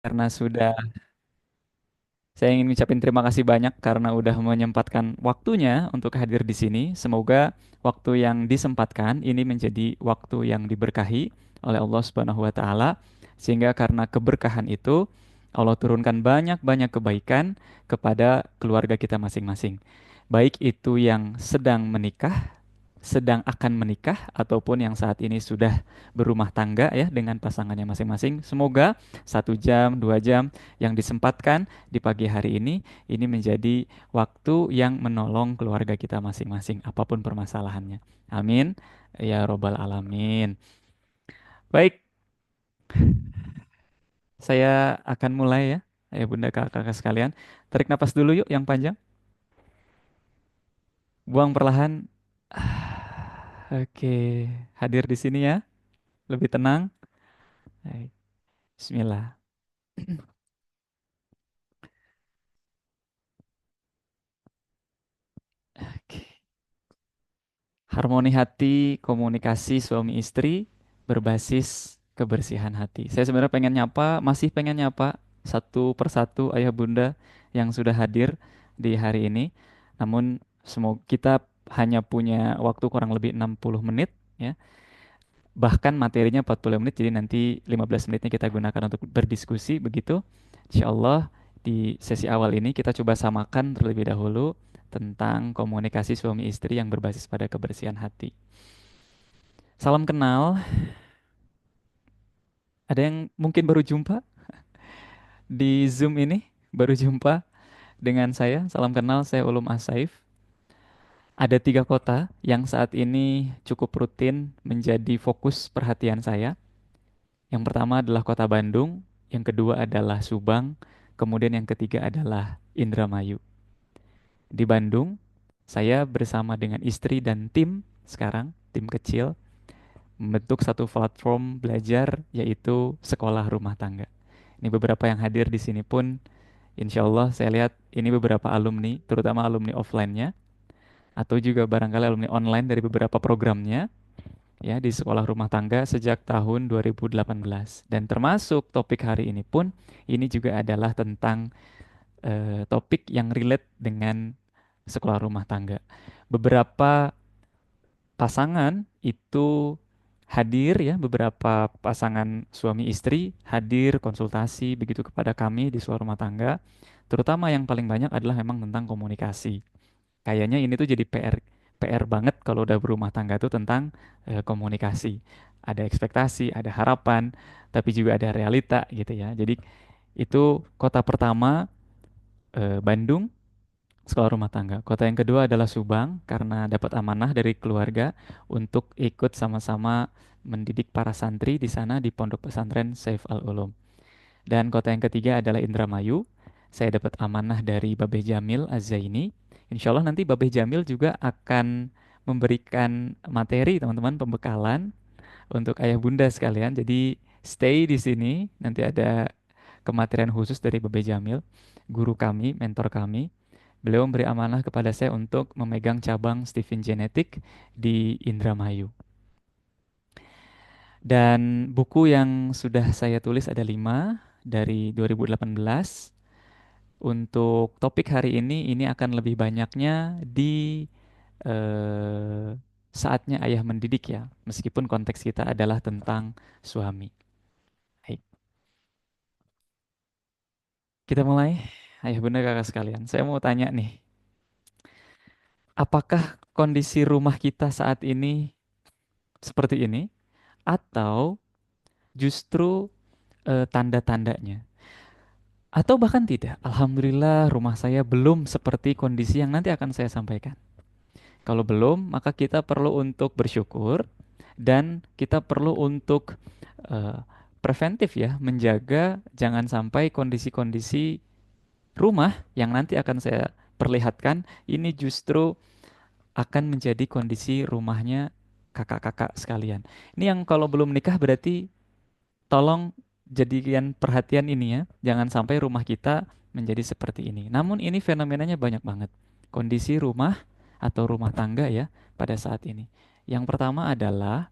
Karena sudah, saya ingin ngucapin terima kasih banyak karena udah menyempatkan waktunya untuk hadir di sini. Semoga waktu yang disempatkan ini menjadi waktu yang diberkahi oleh Allah Subhanahu wa taala, sehingga karena keberkahan itu Allah turunkan banyak-banyak kebaikan kepada keluarga kita masing-masing. Baik itu yang sedang menikah, sedang akan menikah, ataupun yang saat ini sudah berumah tangga ya dengan pasangannya masing-masing. Semoga 1 jam, 2 jam yang disempatkan di pagi hari ini menjadi waktu yang menolong keluarga kita masing-masing, apapun permasalahannya. Amin. Ya Robbal Alamin. Baik, saya akan mulai ya. Ya Bunda kakak-kakak sekalian. Tarik napas dulu yuk yang panjang. Buang perlahan. Oke, hadir di sini ya. Lebih tenang. Baik. Bismillah. Oke. Harmoni hati, komunikasi suami istri berbasis kebersihan hati. Saya sebenarnya pengen nyapa, masih pengen nyapa satu persatu ayah bunda yang sudah hadir di hari ini. Namun semoga kita hanya punya waktu kurang lebih 60 menit ya. Bahkan materinya 40 menit, jadi nanti 15 menitnya kita gunakan untuk berdiskusi begitu. Insya Allah di sesi awal ini kita coba samakan terlebih dahulu tentang komunikasi suami istri yang berbasis pada kebersihan hati. Salam kenal, ada yang mungkin baru jumpa di Zoom ini, baru jumpa dengan saya. Salam kenal, saya Ulum Asaif. Ada 3 kota yang saat ini cukup rutin menjadi fokus perhatian saya. Yang pertama adalah kota Bandung, yang kedua adalah Subang, kemudian yang ketiga adalah Indramayu. Di Bandung, saya bersama dengan istri dan tim sekarang, tim kecil, membentuk satu platform belajar yaitu sekolah rumah tangga. Ini beberapa yang hadir di sini pun, insya Allah saya lihat ini beberapa alumni, terutama alumni offline-nya, atau juga barangkali alumni online dari beberapa programnya, ya di sekolah rumah tangga sejak tahun 2018. Dan termasuk topik hari ini pun, ini juga adalah tentang topik yang relate dengan sekolah rumah tangga. Beberapa pasangan itu hadir ya, beberapa pasangan suami istri hadir konsultasi begitu kepada kami di sekolah rumah tangga. Terutama yang paling banyak adalah memang tentang komunikasi. Kayaknya ini tuh jadi PR banget kalau udah berumah tangga tuh tentang komunikasi. Ada ekspektasi, ada harapan, tapi juga ada realita gitu ya. Jadi itu kota pertama Bandung, sekolah rumah tangga. Kota yang kedua adalah Subang karena dapat amanah dari keluarga untuk ikut sama-sama mendidik para santri di sana di Pondok Pesantren Saif Al-Ulum. Dan kota yang ketiga adalah Indramayu. Saya dapat amanah dari Babeh Jamil Az-Zaini. Insya Allah nanti Babeh Jamil juga akan memberikan materi teman-teman pembekalan untuk ayah bunda sekalian. Jadi stay di sini. Nanti ada kematerian khusus dari Babeh Jamil, guru kami, mentor kami. Beliau memberi amanah kepada saya untuk memegang cabang Stephen Genetik di Indramayu. Dan buku yang sudah saya tulis ada 5 dari 2018. Untuk topik hari ini akan lebih banyaknya di eh, saatnya ayah mendidik ya, meskipun konteks kita adalah tentang suami. Baik, kita mulai. Ayah bunda kakak sekalian, saya mau tanya nih, apakah kondisi rumah kita saat ini seperti ini, atau justru tanda-tandanya? Atau bahkan tidak, Alhamdulillah rumah saya belum seperti kondisi yang nanti akan saya sampaikan. Kalau belum, maka kita perlu untuk bersyukur dan kita perlu untuk eh, preventif ya, menjaga jangan sampai kondisi-kondisi rumah yang nanti akan saya perlihatkan ini justru akan menjadi kondisi rumahnya kakak-kakak sekalian. Ini yang kalau belum nikah berarti tolong jadikan perhatian ini ya, jangan sampai rumah kita menjadi seperti ini. Namun ini fenomenanya banyak banget. Kondisi rumah atau rumah tangga ya pada saat ini. Yang pertama adalah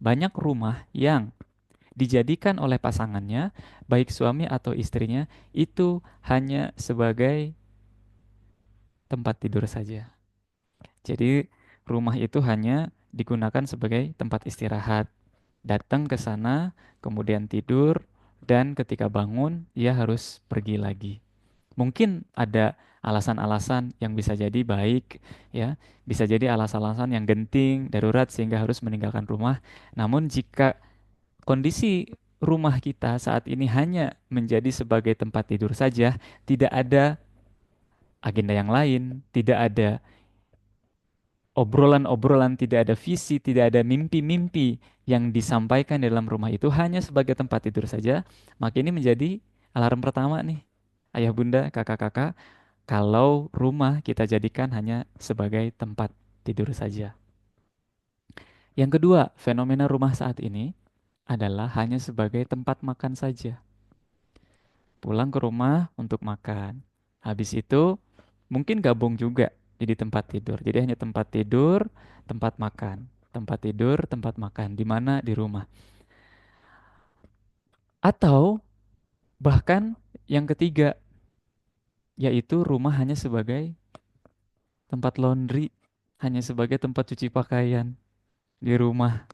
banyak rumah yang dijadikan oleh pasangannya, baik suami atau istrinya, itu hanya sebagai tempat tidur saja. Jadi rumah itu hanya digunakan sebagai tempat istirahat. Datang ke sana, kemudian tidur, dan ketika bangun, ia harus pergi lagi. Mungkin ada alasan-alasan yang bisa jadi baik, ya, bisa jadi alasan-alasan yang genting, darurat sehingga harus meninggalkan rumah. Namun jika kondisi rumah kita saat ini hanya menjadi sebagai tempat tidur saja, tidak ada agenda yang lain, tidak ada obrolan-obrolan, tidak ada visi, tidak ada mimpi-mimpi yang disampaikan dalam rumah itu hanya sebagai tempat tidur saja, maka ini menjadi alarm pertama nih. Ayah bunda, kakak-kakak, kalau rumah kita jadikan hanya sebagai tempat tidur saja. Yang kedua, fenomena rumah saat ini adalah hanya sebagai tempat makan saja. Pulang ke rumah untuk makan. Habis itu mungkin gabung juga jadi tempat tidur. Jadi hanya tempat tidur, tempat makan. Tempat tidur, tempat makan. Di mana? Di rumah. Atau bahkan yang ketiga, yaitu rumah hanya sebagai tempat laundry, hanya sebagai tempat cuci pakaian di rumah.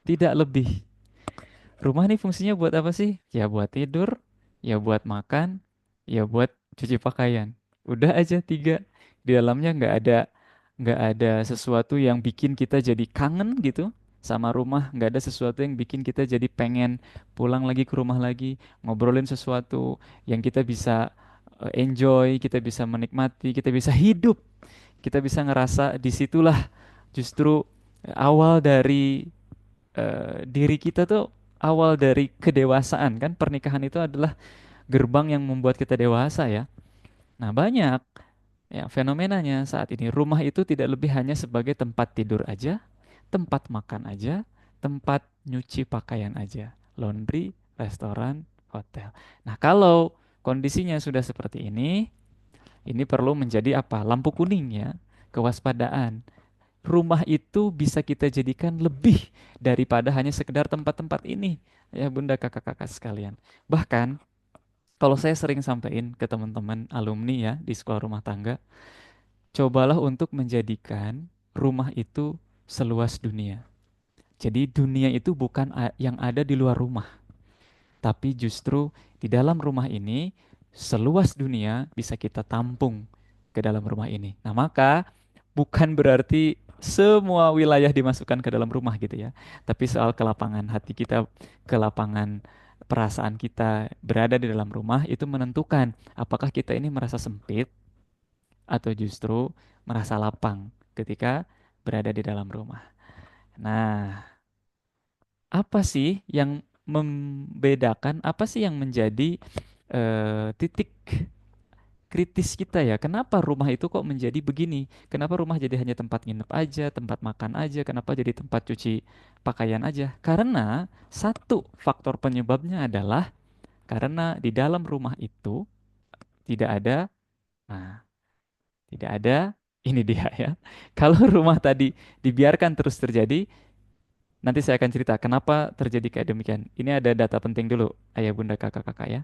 Tidak lebih. Rumah nih fungsinya buat apa sih? Ya buat tidur, ya buat makan, ya buat cuci pakaian. Udah aja tiga. Di dalamnya nggak ada sesuatu yang bikin kita jadi kangen gitu sama rumah. Nggak ada sesuatu yang bikin kita jadi pengen pulang lagi ke rumah lagi, ngobrolin sesuatu yang kita bisa enjoy, kita bisa menikmati, kita bisa hidup, kita bisa ngerasa disitulah justru awal dari diri kita tuh awal dari kedewasaan kan pernikahan itu adalah gerbang yang membuat kita dewasa ya. Nah, banyak ya fenomenanya saat ini rumah itu tidak lebih hanya sebagai tempat tidur aja, tempat makan aja, tempat nyuci pakaian aja, laundry, restoran, hotel. Nah, kalau kondisinya sudah seperti ini perlu menjadi apa? Lampu kuning ya, kewaspadaan. Rumah itu bisa kita jadikan lebih daripada hanya sekedar tempat-tempat ini. Ya bunda kakak-kakak sekalian. Bahkan kalau saya sering sampaikan ke teman-teman alumni ya di sekolah rumah tangga, cobalah untuk menjadikan rumah itu seluas dunia. Jadi dunia itu bukan yang ada di luar rumah, tapi justru di dalam rumah ini seluas dunia bisa kita tampung ke dalam rumah ini. Nah, maka bukan berarti semua wilayah dimasukkan ke dalam rumah gitu ya. Tapi soal kelapangan hati kita, kelapangan perasaan kita berada di dalam rumah itu menentukan apakah kita ini merasa sempit atau justru merasa lapang ketika berada di dalam rumah. Nah, apa sih yang membedakan, apa sih yang menjadi titik kritis kita ya. Kenapa rumah itu kok menjadi begini? Kenapa rumah jadi hanya tempat nginep aja, tempat makan aja, kenapa jadi tempat cuci pakaian aja? Karena satu faktor penyebabnya adalah karena di dalam rumah itu tidak ada, nah, tidak ada, ini dia ya. Kalau rumah tadi dibiarkan terus terjadi, nanti saya akan cerita kenapa terjadi kayak demikian. Ini ada data penting dulu, ayah bunda kakak-kakak ya.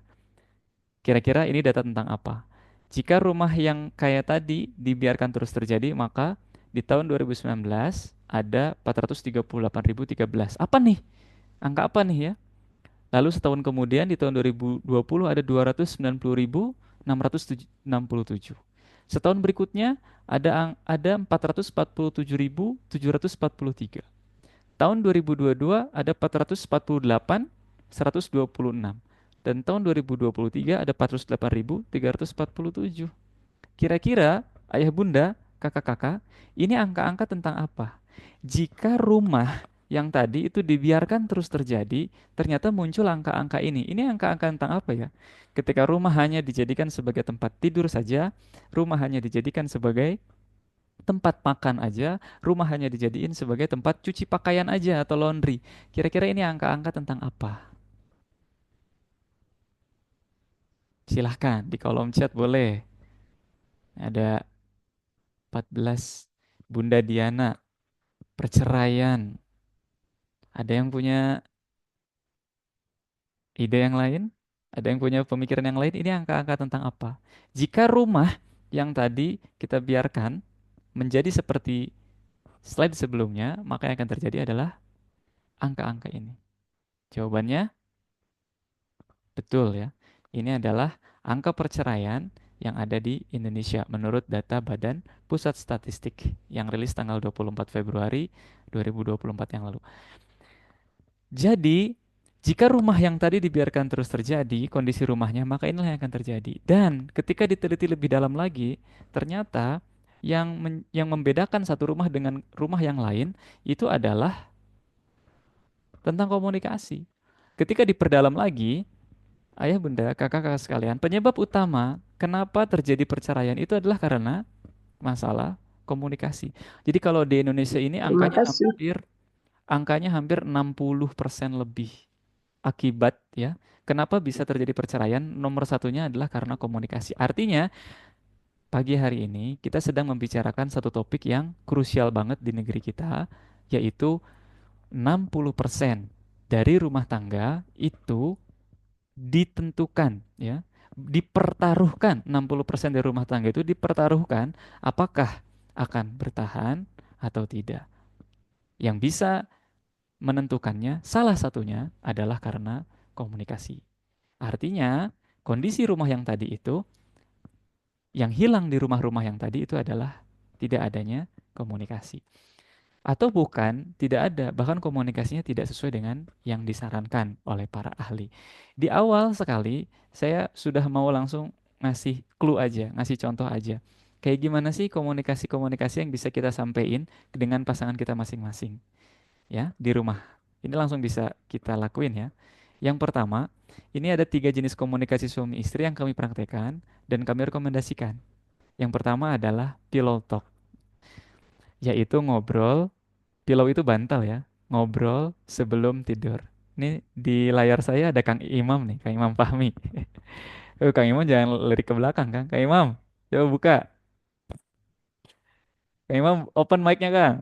Kira-kira ini data tentang apa? Jika rumah yang kayak tadi dibiarkan terus terjadi, maka di tahun 2019 ada 438.013. Apa nih? Angka apa nih ya? Lalu setahun kemudian di tahun 2020 ada 290.667. Setahun berikutnya ada 447.743. Tahun 2022 ada 448.126. Dan tahun 2023 ada 408.347. Kira-kira ayah bunda, kakak-kakak, ini angka-angka tentang apa? Jika rumah yang tadi itu dibiarkan terus terjadi, ternyata muncul angka-angka ini. Ini angka-angka tentang apa ya? Ketika rumah hanya dijadikan sebagai tempat tidur saja, rumah hanya dijadikan sebagai tempat makan aja, rumah hanya dijadiin sebagai tempat cuci pakaian aja atau laundry. Kira-kira ini angka-angka tentang apa? Silahkan di kolom chat boleh. Ada 14 Bunda Diana, perceraian. Ada yang punya Ide yang lain? Ada yang punya pemikiran yang lain? Ini angka-angka tentang apa? Jika rumah yang tadi kita biarkan menjadi seperti slide sebelumnya, maka yang akan terjadi adalah angka-angka ini. Jawabannya betul ya. Ini adalah angka perceraian yang ada di Indonesia menurut data Badan Pusat Statistik yang rilis tanggal 24 Februari 2024 yang lalu. Jadi, jika rumah yang tadi dibiarkan terus terjadi, kondisi rumahnya, maka inilah yang akan terjadi. Dan ketika diteliti lebih dalam lagi, ternyata yang membedakan satu rumah dengan rumah yang lain itu adalah tentang komunikasi. Ketika diperdalam lagi, ayah bunda, kakak-kakak sekalian, penyebab utama kenapa terjadi perceraian itu adalah karena masalah komunikasi. Jadi kalau di Indonesia ini Terima kasih. angkanya hampir 60% lebih akibat ya. Kenapa bisa terjadi perceraian? Nomor satunya adalah karena komunikasi. Artinya, pagi hari ini kita sedang membicarakan satu topik yang krusial banget di negeri kita, yaitu 60% dari rumah tangga itu ditentukan ya, dipertaruhkan. 60% dari rumah tangga itu dipertaruhkan apakah akan bertahan atau tidak. Yang bisa menentukannya salah satunya adalah karena komunikasi. Artinya, kondisi rumah yang tadi itu, yang hilang di rumah-rumah yang tadi itu adalah tidak adanya komunikasi. Atau bukan, tidak ada, bahkan komunikasinya tidak sesuai dengan yang disarankan oleh para ahli. Di awal sekali, saya sudah mau langsung ngasih clue aja, ngasih contoh aja. Kayak gimana sih komunikasi-komunikasi yang bisa kita sampaikan dengan pasangan kita masing-masing, ya, di rumah. Ini langsung bisa kita lakuin ya. Yang pertama, ini ada tiga jenis komunikasi suami istri yang kami praktekkan dan kami rekomendasikan. Yang pertama adalah pillow talk, yaitu ngobrol. Pillow itu bantal ya. Ngobrol sebelum tidur. Ini di layar saya ada Kang Imam nih, Kang Imam Fahmi. Kang Imam jangan lirik ke belakang, Kang. Kang Imam, coba buka. Kang Imam open mic-nya, Kang.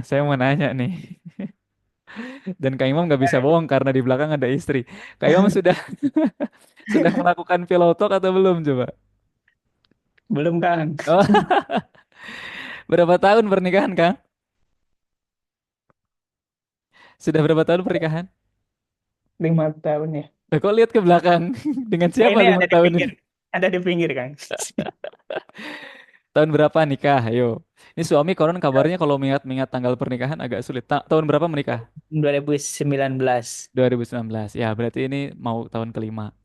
Saya mau nanya nih. Dan Kang Imam nggak bisa bohong karena di belakang ada istri. Kang Imam sudah melakukan pillow talk atau belum coba? Belum, Kang. Oh, berapa tahun pernikahan, Kang? Sudah berapa tahun pernikahan? 5 tahun ya. Kok lihat ke belakang? Dengan Nah, siapa ini lima ada di tahun ini? pinggir. Ada di pinggir, Kang. Tahun berapa nikah? Ayo. Ini suami konon kabarnya kalau mengingat-ingat tanggal pernikahan agak sulit. Tahun berapa menikah? 2019. 2019. Ya, berarti ini mau tahun kelima.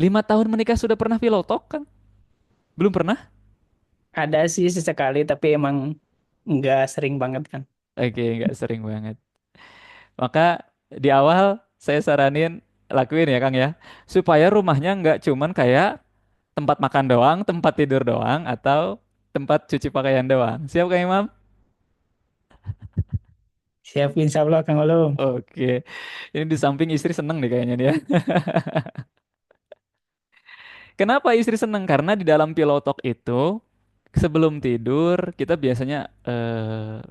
5 tahun menikah sudah pernah pilotok kan? Belum pernah? Ada sih sesekali, tapi emang nggak sering banget kan. Oke, nggak sering banget. Maka di awal saya saranin lakuin ya Kang ya. Supaya rumahnya nggak cuman kayak tempat makan doang, tempat tidur doang, atau tempat cuci pakaian doang. Siap Kang Imam? Siap, insya Allah, Kang Ulum. Oke. Ini di samping istri seneng nih kayaknya nih ya. Kenapa istri seneng? Karena di dalam pillow talk itu sebelum tidur kita biasanya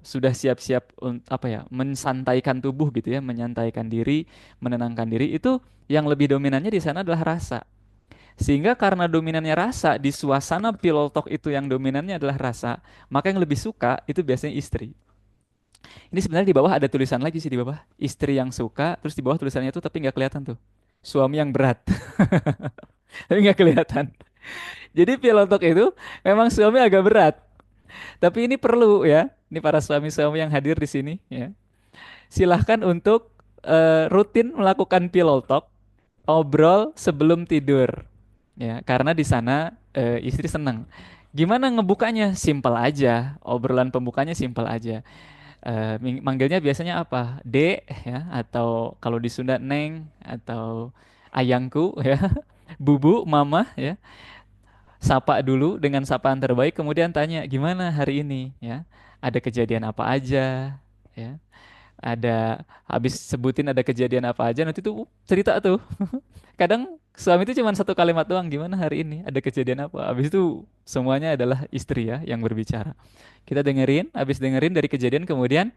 sudah siap-siap apa ya, mensantaikan tubuh gitu ya, menyantaikan diri, menenangkan diri. Itu yang lebih dominannya di sana adalah rasa. Sehingga karena dominannya rasa di suasana pillow talk itu yang dominannya adalah rasa, maka yang lebih suka itu biasanya istri. Ini sebenarnya di bawah ada tulisan lagi sih di bawah. Istri yang suka, terus di bawah tulisannya itu tapi nggak kelihatan tuh. Suami yang berat, tapi nggak kelihatan. Jadi pilotok itu memang suami agak berat. Tapi ini perlu ya. Ini para suami-suami yang hadir di sini ya. Silahkan untuk rutin melakukan pillow talk, obrol sebelum tidur. Ya, karena di sana istri senang. Gimana ngebukanya? Simpel aja. Obrolan pembukanya simpel aja. Manggilnya biasanya apa? Dek ya, atau kalau di Sunda Neng atau ayangku ya, bubu, mama ya. Sapa dulu dengan sapaan terbaik, kemudian tanya gimana hari ini ya. Ada kejadian apa aja ya. Ada habis sebutin ada kejadian apa aja nanti tuh cerita tuh. Kadang suami itu cuma satu kalimat doang, gimana hari ini? Ada kejadian apa? Habis itu semuanya adalah istri ya yang berbicara. Kita dengerin, habis dengerin dari kejadian kemudian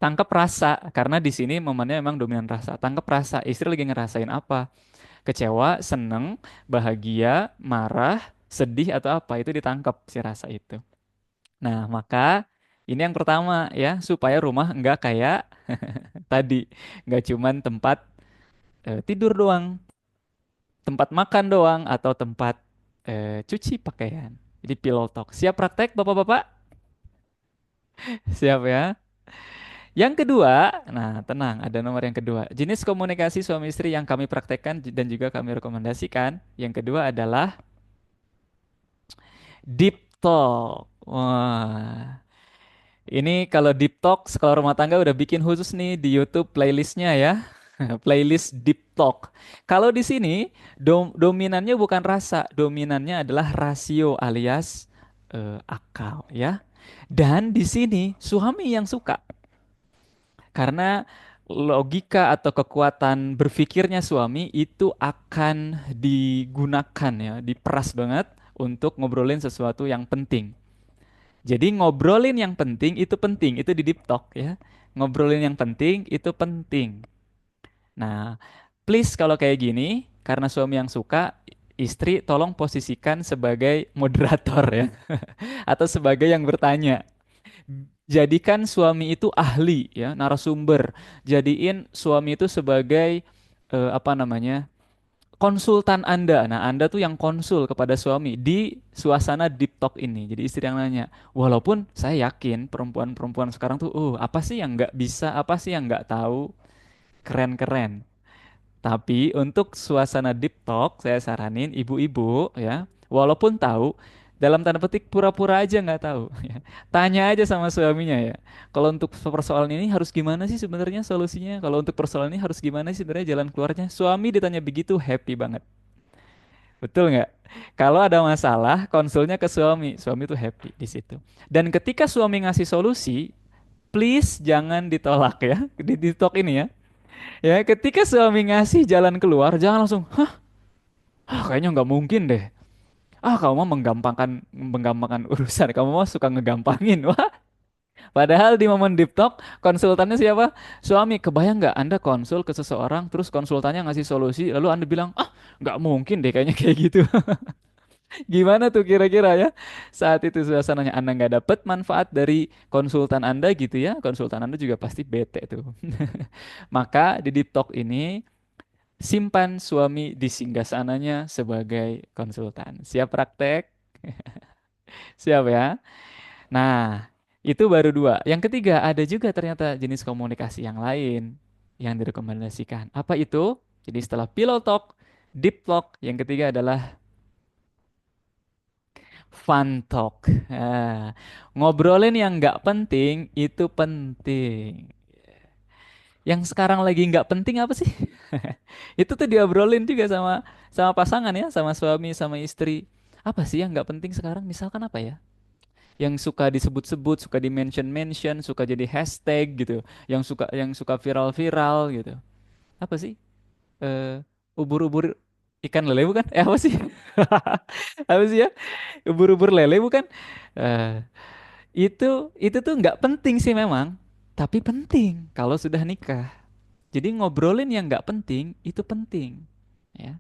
tangkap rasa karena di sini momennya memang dominan rasa. Tangkap rasa, istri lagi ngerasain apa? Kecewa, seneng, bahagia, marah, sedih atau apa itu ditangkap si rasa itu. Nah, maka ini yang pertama ya, supaya rumah enggak kayak tadi, nggak cuman tempat tidur doang, tempat makan doang, atau tempat cuci pakaian. Jadi pillow talk. Siap praktek, Bapak-bapak? Siap ya. Yang kedua, nah tenang, ada nomor yang kedua. Jenis komunikasi suami istri yang kami praktekkan dan juga kami rekomendasikan. Yang kedua adalah deep talk. Wah, ini kalau deep talk, sekolah rumah tangga udah bikin khusus nih di YouTube playlistnya ya. Playlist deep talk. Kalau di sini dominannya bukan rasa, dominannya adalah rasio alias akal ya. Dan di sini suami yang suka karena logika atau kekuatan berpikirnya suami itu akan digunakan ya, diperas banget untuk ngobrolin sesuatu yang penting. Jadi ngobrolin yang penting, itu di deep talk ya. Ngobrolin yang penting itu penting. Nah, please kalau kayak gini, karena suami yang suka, istri tolong posisikan sebagai moderator ya, atau sebagai yang bertanya. Jadikan suami itu ahli ya, narasumber. Jadiin suami itu sebagai apa namanya? Konsultan Anda. Nah, Anda tuh yang konsul kepada suami di suasana deep talk ini. Jadi istri yang nanya. Walaupun saya yakin perempuan-perempuan sekarang tuh, apa sih yang nggak bisa, apa sih yang nggak tahu, keren-keren. Tapi untuk suasana deep talk, saya saranin ibu-ibu ya, walaupun tahu, dalam tanda petik pura-pura aja nggak tahu. Ya. Tanya aja sama suaminya ya. Kalau untuk persoalan ini harus gimana sih sebenarnya solusinya? Kalau untuk persoalan ini harus gimana sih sebenarnya jalan keluarnya? Suami ditanya begitu happy banget. Betul nggak? Kalau ada masalah, konsulnya ke suami. Suami tuh happy di situ. Dan ketika suami ngasih solusi, please jangan ditolak ya. Di talk ini ya. Ya, ketika suami ngasih jalan keluar, jangan langsung, kayaknya nggak mungkin deh. Kamu mah menggampangkan urusan. Kamu mah suka ngegampangin. Wah, padahal di momen deep talk, konsultannya siapa? Suami. Kebayang nggak Anda konsul ke seseorang, terus konsultannya ngasih solusi, lalu Anda bilang, nggak mungkin deh kayaknya kayak gitu. Gimana tuh kira-kira ya? Saat itu suasananya Anda nggak dapet manfaat dari konsultan Anda gitu ya. Konsultan Anda juga pasti bete tuh. Maka di deep talk ini, simpan suami di singgasananya sebagai konsultan. Siap praktek? Siap ya? Nah, itu baru dua. Yang ketiga, ada juga ternyata jenis komunikasi yang lain yang direkomendasikan. Apa itu? Jadi setelah pillow talk, deep talk, yang ketiga adalah fun talk. Ngobrolin yang nggak penting itu penting. Yang sekarang lagi nggak penting apa sih? Itu tuh diobrolin juga sama sama pasangan ya, sama suami, sama istri. Apa sih yang nggak penting sekarang? Misalkan apa ya? Yang suka disebut-sebut, suka di-mention-mention, suka jadi hashtag gitu. Yang suka viral-viral gitu. Apa sih? Eh, ubur-ubur ikan lele bukan? Apa sih? Apa sih ya? Ubur-ubur lele bukan? Eh, itu tuh nggak penting sih memang, tapi penting kalau sudah nikah. Jadi ngobrolin yang nggak penting itu penting, ya.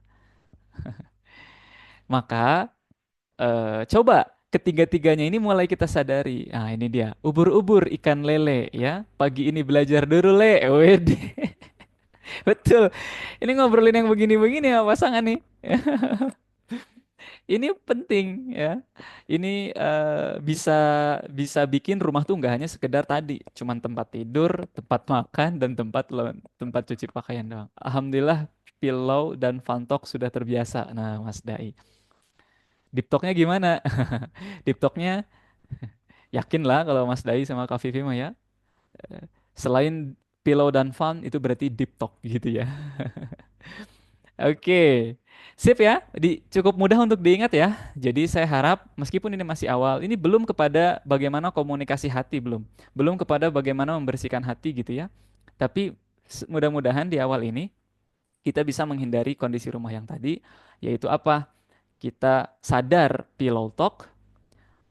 Maka coba ketiga-tiganya ini mulai kita sadari. Nah, ini dia. Ubur-ubur ikan lele ya. Pagi ini belajar dulu le. Wede. Betul. Ini ngobrolin yang begini-begini ya pasangan nih. Ini penting ya. Ini bisa bisa bikin rumah tuh nggak hanya sekedar tadi, cuman tempat tidur, tempat makan dan tempat cuci pakaian doang. Alhamdulillah pillow dan fantok sudah terbiasa. Nah, Mas Dai. Deep talk-nya gimana? Deep talk-nya yakin lah kalau Mas Dai sama Kak Vivi mah ya. Selain pillow dan fun itu berarti deep talk gitu ya. Oke, sip ya. Cukup mudah untuk diingat ya. Jadi saya harap meskipun ini masih awal, ini belum kepada bagaimana komunikasi hati belum, belum kepada bagaimana membersihkan hati gitu ya. Tapi mudah-mudahan di awal ini kita bisa menghindari kondisi rumah yang tadi, yaitu apa? Kita sadar pillow talk,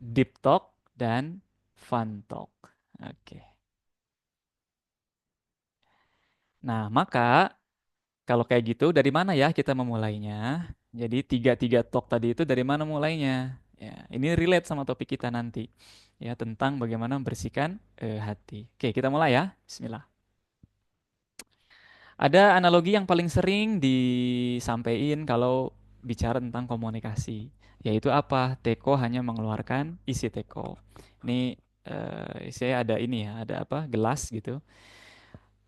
deep talk, dan fun talk. Oke. Nah, maka Kalau kayak gitu, dari mana ya kita memulainya? Jadi tiga-tiga talk tadi itu dari mana mulainya? Ya, ini relate sama topik kita nanti. Ya, tentang bagaimana membersihkan hati. Oke, kita mulai ya. Bismillah. Ada analogi yang paling sering disampaikan kalau bicara tentang komunikasi, yaitu apa? Teko hanya mengeluarkan isi teko. Ini saya ada ini ya, ada apa? Gelas gitu.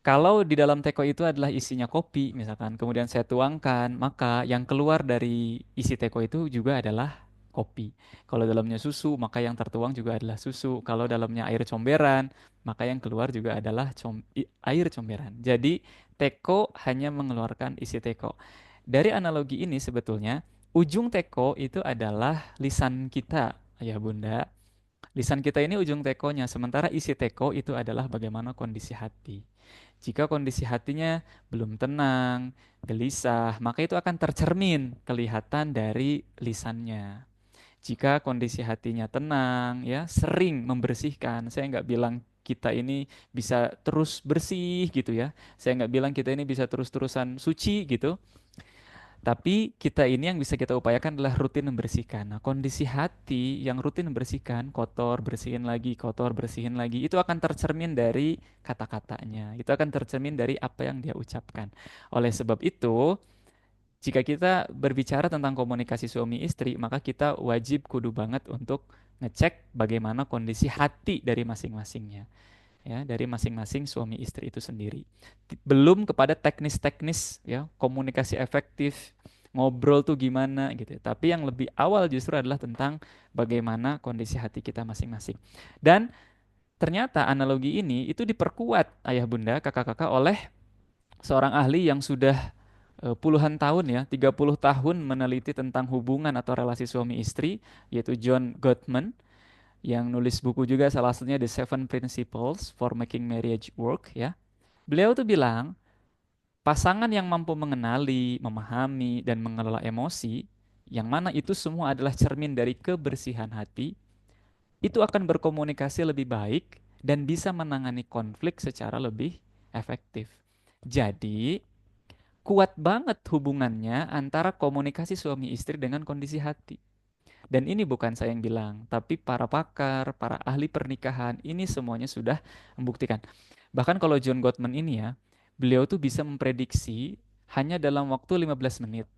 Kalau di dalam teko itu adalah isinya kopi, misalkan, kemudian saya tuangkan, maka yang keluar dari isi teko itu juga adalah kopi. Kalau dalamnya susu, maka yang tertuang juga adalah susu. Kalau dalamnya air comberan, maka yang keluar juga adalah air comberan. Jadi, teko hanya mengeluarkan isi teko. Dari analogi ini sebetulnya, ujung teko itu adalah lisan kita, ayah bunda. Lisan kita ini ujung tekonya, sementara isi teko itu adalah bagaimana kondisi hati. Jika kondisi hatinya belum tenang, gelisah, maka itu akan tercermin kelihatan dari lisannya. Jika kondisi hatinya tenang, ya sering membersihkan. Saya nggak bilang kita ini bisa terus bersih gitu ya. Saya nggak bilang kita ini bisa terus-terusan suci gitu. Tapi kita ini yang bisa kita upayakan adalah rutin membersihkan. Nah, kondisi hati yang rutin membersihkan, kotor, bersihin lagi, itu akan tercermin dari kata-katanya. Itu akan tercermin dari apa yang dia ucapkan. Oleh sebab itu, jika kita berbicara tentang komunikasi suami istri, maka kita wajib kudu banget untuk ngecek bagaimana kondisi hati dari masing-masingnya, ya, dari masing-masing suami istri itu sendiri. Belum kepada teknis-teknis ya komunikasi efektif, ngobrol tuh gimana gitu. Tapi yang lebih awal justru adalah tentang bagaimana kondisi hati kita masing-masing. Dan ternyata analogi ini itu diperkuat ayah bunda, kakak-kakak oleh seorang ahli yang sudah puluhan tahun ya, 30 tahun meneliti tentang hubungan atau relasi suami istri, yaitu John Gottman yang nulis buku juga salah satunya The Seven Principles for Making Marriage Work ya. Beliau tuh bilang, pasangan yang mampu mengenali, memahami, dan mengelola emosi, yang mana itu semua adalah cermin dari kebersihan hati, itu akan berkomunikasi lebih baik dan bisa menangani konflik secara lebih efektif. Jadi, kuat banget hubungannya antara komunikasi suami istri dengan kondisi hati. Dan ini bukan saya yang bilang, tapi para pakar, para ahli pernikahan, ini semuanya sudah membuktikan. Bahkan kalau John Gottman ini ya, beliau tuh bisa memprediksi hanya dalam waktu 15 menit.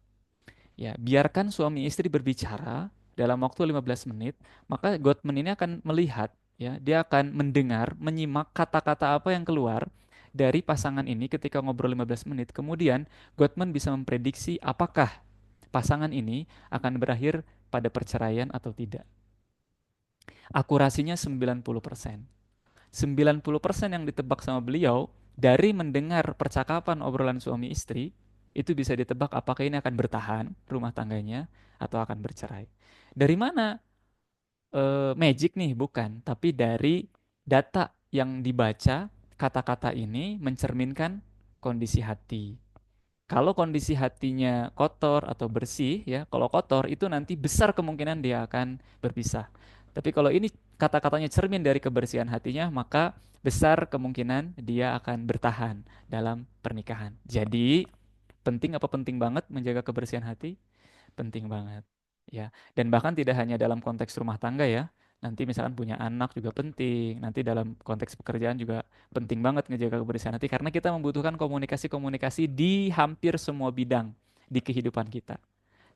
Ya, biarkan suami istri berbicara dalam waktu 15 menit, maka Gottman ini akan melihat, ya, dia akan mendengar, menyimak kata-kata apa yang keluar dari pasangan ini ketika ngobrol 15 menit. Kemudian Gottman bisa memprediksi apakah pasangan ini akan berakhir pada perceraian atau tidak. Akurasinya 90%. 90% yang ditebak sama beliau dari mendengar percakapan obrolan suami istri itu bisa ditebak apakah ini akan bertahan rumah tangganya atau akan bercerai. Dari mana magic nih? Bukan, tapi dari data yang dibaca, kata-kata ini mencerminkan kondisi hati. Kalau kondisi hatinya kotor atau bersih, ya, kalau kotor itu nanti besar kemungkinan dia akan berpisah. Tapi kalau ini kata-katanya cermin dari kebersihan hatinya, maka besar kemungkinan dia akan bertahan dalam pernikahan. Jadi, penting apa penting banget menjaga kebersihan hati? Penting banget. Ya, dan bahkan tidak hanya dalam konteks rumah tangga ya. Nanti misalkan punya anak juga penting. Nanti dalam konteks pekerjaan juga penting banget ngejaga kebersihan hati karena kita membutuhkan komunikasi-komunikasi di hampir semua bidang di kehidupan kita.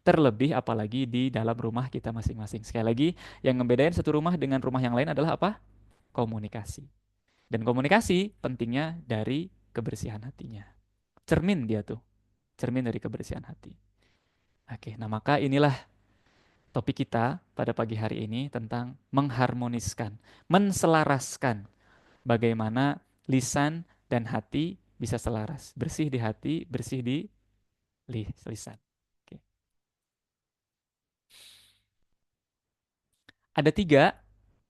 Terlebih apalagi di dalam rumah kita masing-masing. Sekali lagi, yang ngebedain satu rumah dengan rumah yang lain adalah apa? Komunikasi. Dan komunikasi pentingnya dari kebersihan hatinya. Cermin dia tuh, cermin dari kebersihan hati. Oke, nah maka inilah topik kita pada pagi hari ini tentang mengharmoniskan, menselaraskan bagaimana lisan dan hati bisa selaras. Bersih di hati, bersih di lisan. Oke. Ada tiga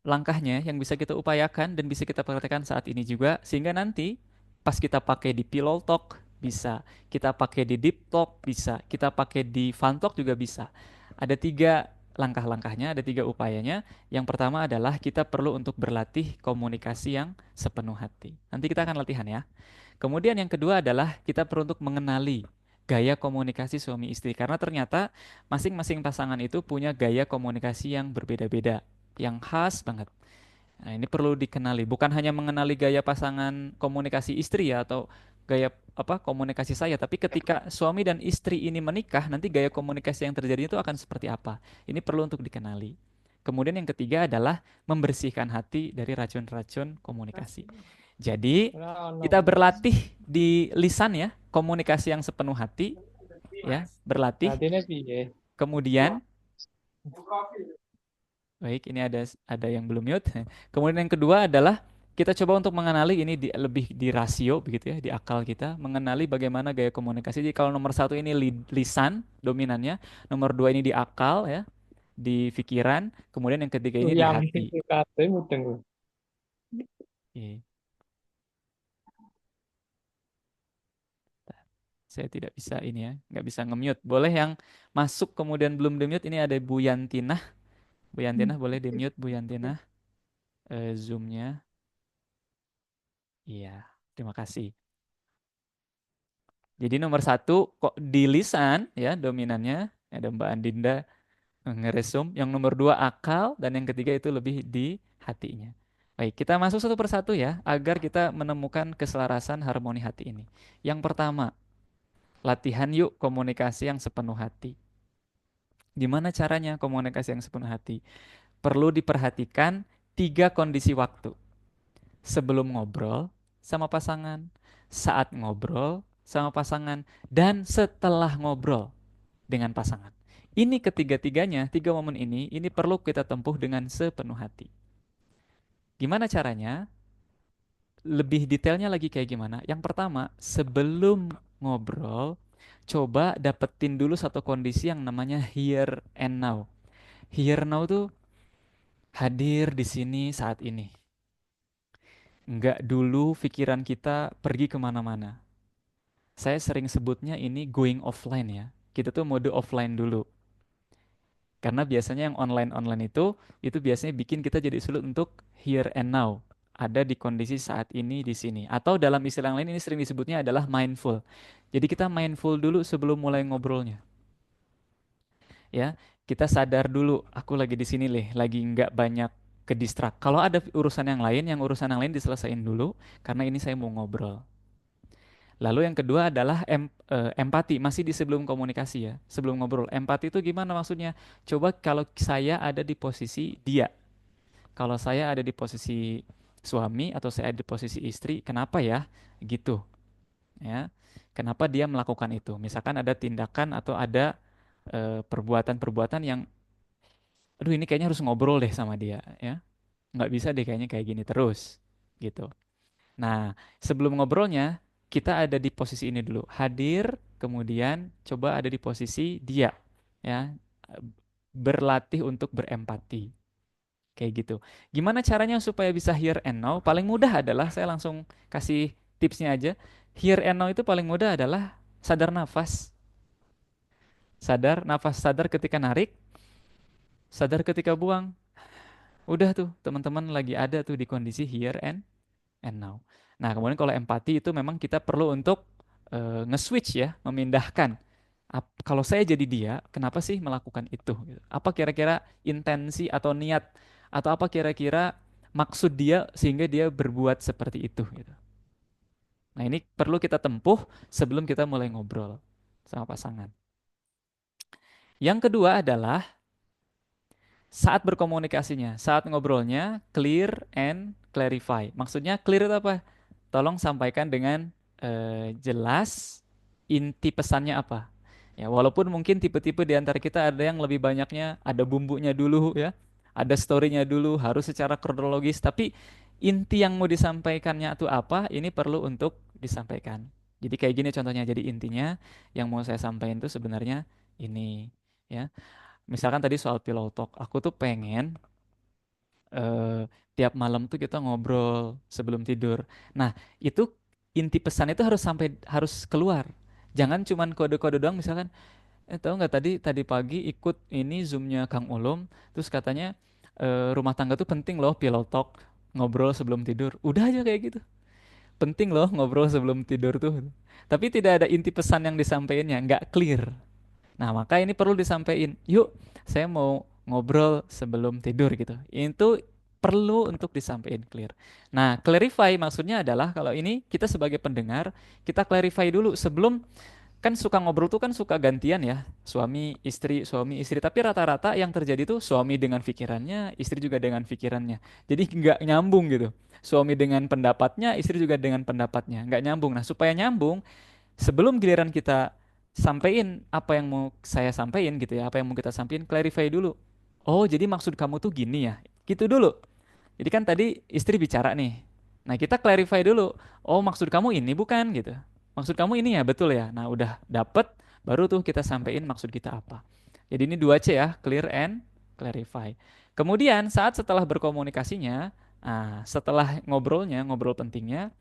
langkahnya yang bisa kita upayakan dan bisa kita praktekkan saat ini juga, sehingga nanti pas kita pakai di Pillow Talk bisa, kita pakai di Deep Talk bisa, kita pakai di Fun Talk juga bisa. Ada tiga langkah-langkahnya, ada tiga upayanya. Yang pertama adalah kita perlu untuk berlatih komunikasi yang sepenuh hati. Nanti kita akan latihan ya. Kemudian yang kedua adalah kita perlu untuk mengenali gaya komunikasi suami istri. Karena ternyata masing-masing pasangan itu punya gaya komunikasi yang berbeda-beda, yang khas banget. Nah, ini perlu dikenali. Bukan hanya mengenali gaya pasangan komunikasi istri ya atau gaya apa komunikasi saya, tapi ketika suami dan istri ini menikah, nanti gaya komunikasi yang terjadi itu akan seperti apa. Ini perlu untuk dikenali. Kemudian yang ketiga adalah membersihkan hati dari racun-racun komunikasi. Jadi, Ora ono kita Mas. berlatih di lisan ya, komunikasi yang sepenuh hati ya, berlatih. Artinya piye? Kemudian baik, ini ada yang belum mute. Kemudian yang kedua adalah kita coba untuk mengenali ini lebih di rasio begitu ya, di akal kita, mengenali bagaimana gaya komunikasi. Jadi kalau nomor satu ini lisan dominannya, nomor dua ini di akal ya, di pikiran, kemudian yang ketiga ini di Yang hati. kate mudeng. Oke. Saya tidak bisa ini ya, nggak bisa nge-mute. Boleh yang masuk kemudian belum di-mute, ini ada Bu Yantina. Bu Yantina boleh di-mute Bu Yantina. Zoom-nya. Iya, terima kasih. Jadi nomor satu kok di lisan ya dominannya ada Mbak Andinda ngeresum. Yang nomor dua akal dan yang ketiga itu lebih di hatinya. Baik, kita masuk satu persatu ya agar kita menemukan keselarasan harmoni hati ini. Yang pertama, latihan yuk komunikasi yang sepenuh hati. Gimana caranya komunikasi yang sepenuh hati? Perlu diperhatikan tiga kondisi waktu. Sebelum ngobrol sama pasangan, saat ngobrol sama pasangan, dan setelah ngobrol dengan pasangan. Ini ketiga-tiganya, tiga momen ini perlu kita tempuh dengan sepenuh hati. Gimana caranya? Lebih detailnya lagi kayak gimana? Yang pertama, sebelum ngobrol, coba dapetin dulu satu kondisi yang namanya here and now. Here now tuh hadir di sini saat ini. Nggak dulu pikiran kita pergi kemana-mana. Saya sering sebutnya ini going offline ya. Kita tuh mode offline dulu. Karena biasanya yang online-online itu biasanya bikin kita jadi sulit untuk here and now. Ada di kondisi saat ini di sini. Atau dalam istilah yang lain ini sering disebutnya adalah mindful. Jadi kita mindful dulu sebelum mulai ngobrolnya. Ya, kita sadar dulu, aku lagi di sini leh, lagi nggak banyak ke distract. Kalau ada yang urusan yang lain diselesain dulu, karena ini saya mau ngobrol. Lalu yang kedua adalah empati, masih di sebelum komunikasi ya, sebelum ngobrol. Empati itu gimana maksudnya? Coba kalau saya ada di posisi dia, kalau saya ada di posisi suami atau saya ada di posisi istri, kenapa ya? Gitu, ya. Kenapa dia melakukan itu? Misalkan ada tindakan atau ada perbuatan-perbuatan yang, aduh ini kayaknya harus ngobrol deh sama dia, ya. Nggak bisa deh kayaknya kayak gini terus, gitu. Nah, sebelum ngobrolnya, kita ada di posisi ini dulu. Hadir, kemudian coba ada di posisi dia. Ya, berlatih untuk berempati. Kayak gitu. Gimana caranya supaya bisa here and now? Paling mudah adalah, saya langsung kasih tipsnya aja. Here and now itu paling mudah adalah sadar nafas. Sadar nafas, sadar ketika narik, sadar ketika buang. Udah tuh, teman-teman lagi ada tuh di kondisi here and now. Nah, kemudian kalau empati itu memang kita perlu untuk nge-switch ya, memindahkan. Kalau saya jadi dia, kenapa sih melakukan itu? Gitu. Apa kira-kira intensi atau niat atau apa kira-kira maksud dia sehingga dia berbuat seperti itu gitu. Nah, ini perlu kita tempuh sebelum kita mulai ngobrol sama pasangan. Yang kedua adalah saat berkomunikasinya, saat ngobrolnya, clear and clarify. Maksudnya clear itu apa? Tolong sampaikan dengan jelas inti pesannya apa. Ya, walaupun mungkin tipe-tipe di antara kita ada yang lebih banyaknya ada bumbunya dulu ya, ada storynya dulu, harus secara kronologis. Tapi inti yang mau disampaikannya itu apa? Ini perlu untuk disampaikan. Jadi kayak gini contohnya. Jadi intinya yang mau saya sampaikan itu sebenarnya ini ya. Misalkan tadi soal pillow talk, aku tuh pengen tiap malam tuh kita ngobrol sebelum tidur. Nah, itu inti pesan itu harus keluar. Jangan cuman kode-kode doang misalkan, tahu nggak tadi tadi pagi ikut ini Zoom-nya Kang Ulum, terus katanya rumah tangga tuh penting loh pillow talk, ngobrol sebelum tidur. Udah aja kayak gitu. penting loh ngobrol sebelum tidur tuh. Tapi tidak ada inti pesan yang disampaikannya, nggak clear. Nah, maka ini perlu disampaikan. Yuk, saya mau ngobrol sebelum tidur gitu. Itu perlu untuk disampaikan clear. Nah, clarify maksudnya adalah kalau ini kita sebagai pendengar, kita clarify dulu sebelum. Kan suka ngobrol tuh kan suka gantian ya, suami istri, tapi rata-rata yang terjadi tuh suami dengan pikirannya, istri juga dengan pikirannya, jadi nggak nyambung gitu. Suami dengan pendapatnya, istri juga dengan pendapatnya, nggak nyambung. Nah, supaya nyambung, sebelum giliran kita sampein apa yang mau saya sampein gitu ya, apa yang mau kita sampein, clarify dulu. Oh, jadi maksud kamu tuh gini ya, gitu dulu. Jadi kan tadi istri bicara nih. Nah, kita clarify dulu. Oh, maksud kamu ini bukan gitu. Maksud kamu ini ya, betul ya. Nah, udah dapet, baru tuh kita sampein maksud kita apa. Jadi ini 2C ya, clear and clarify. Kemudian saat setelah berkomunikasinya, setelah ngobrolnya, ngobrol pentingnya,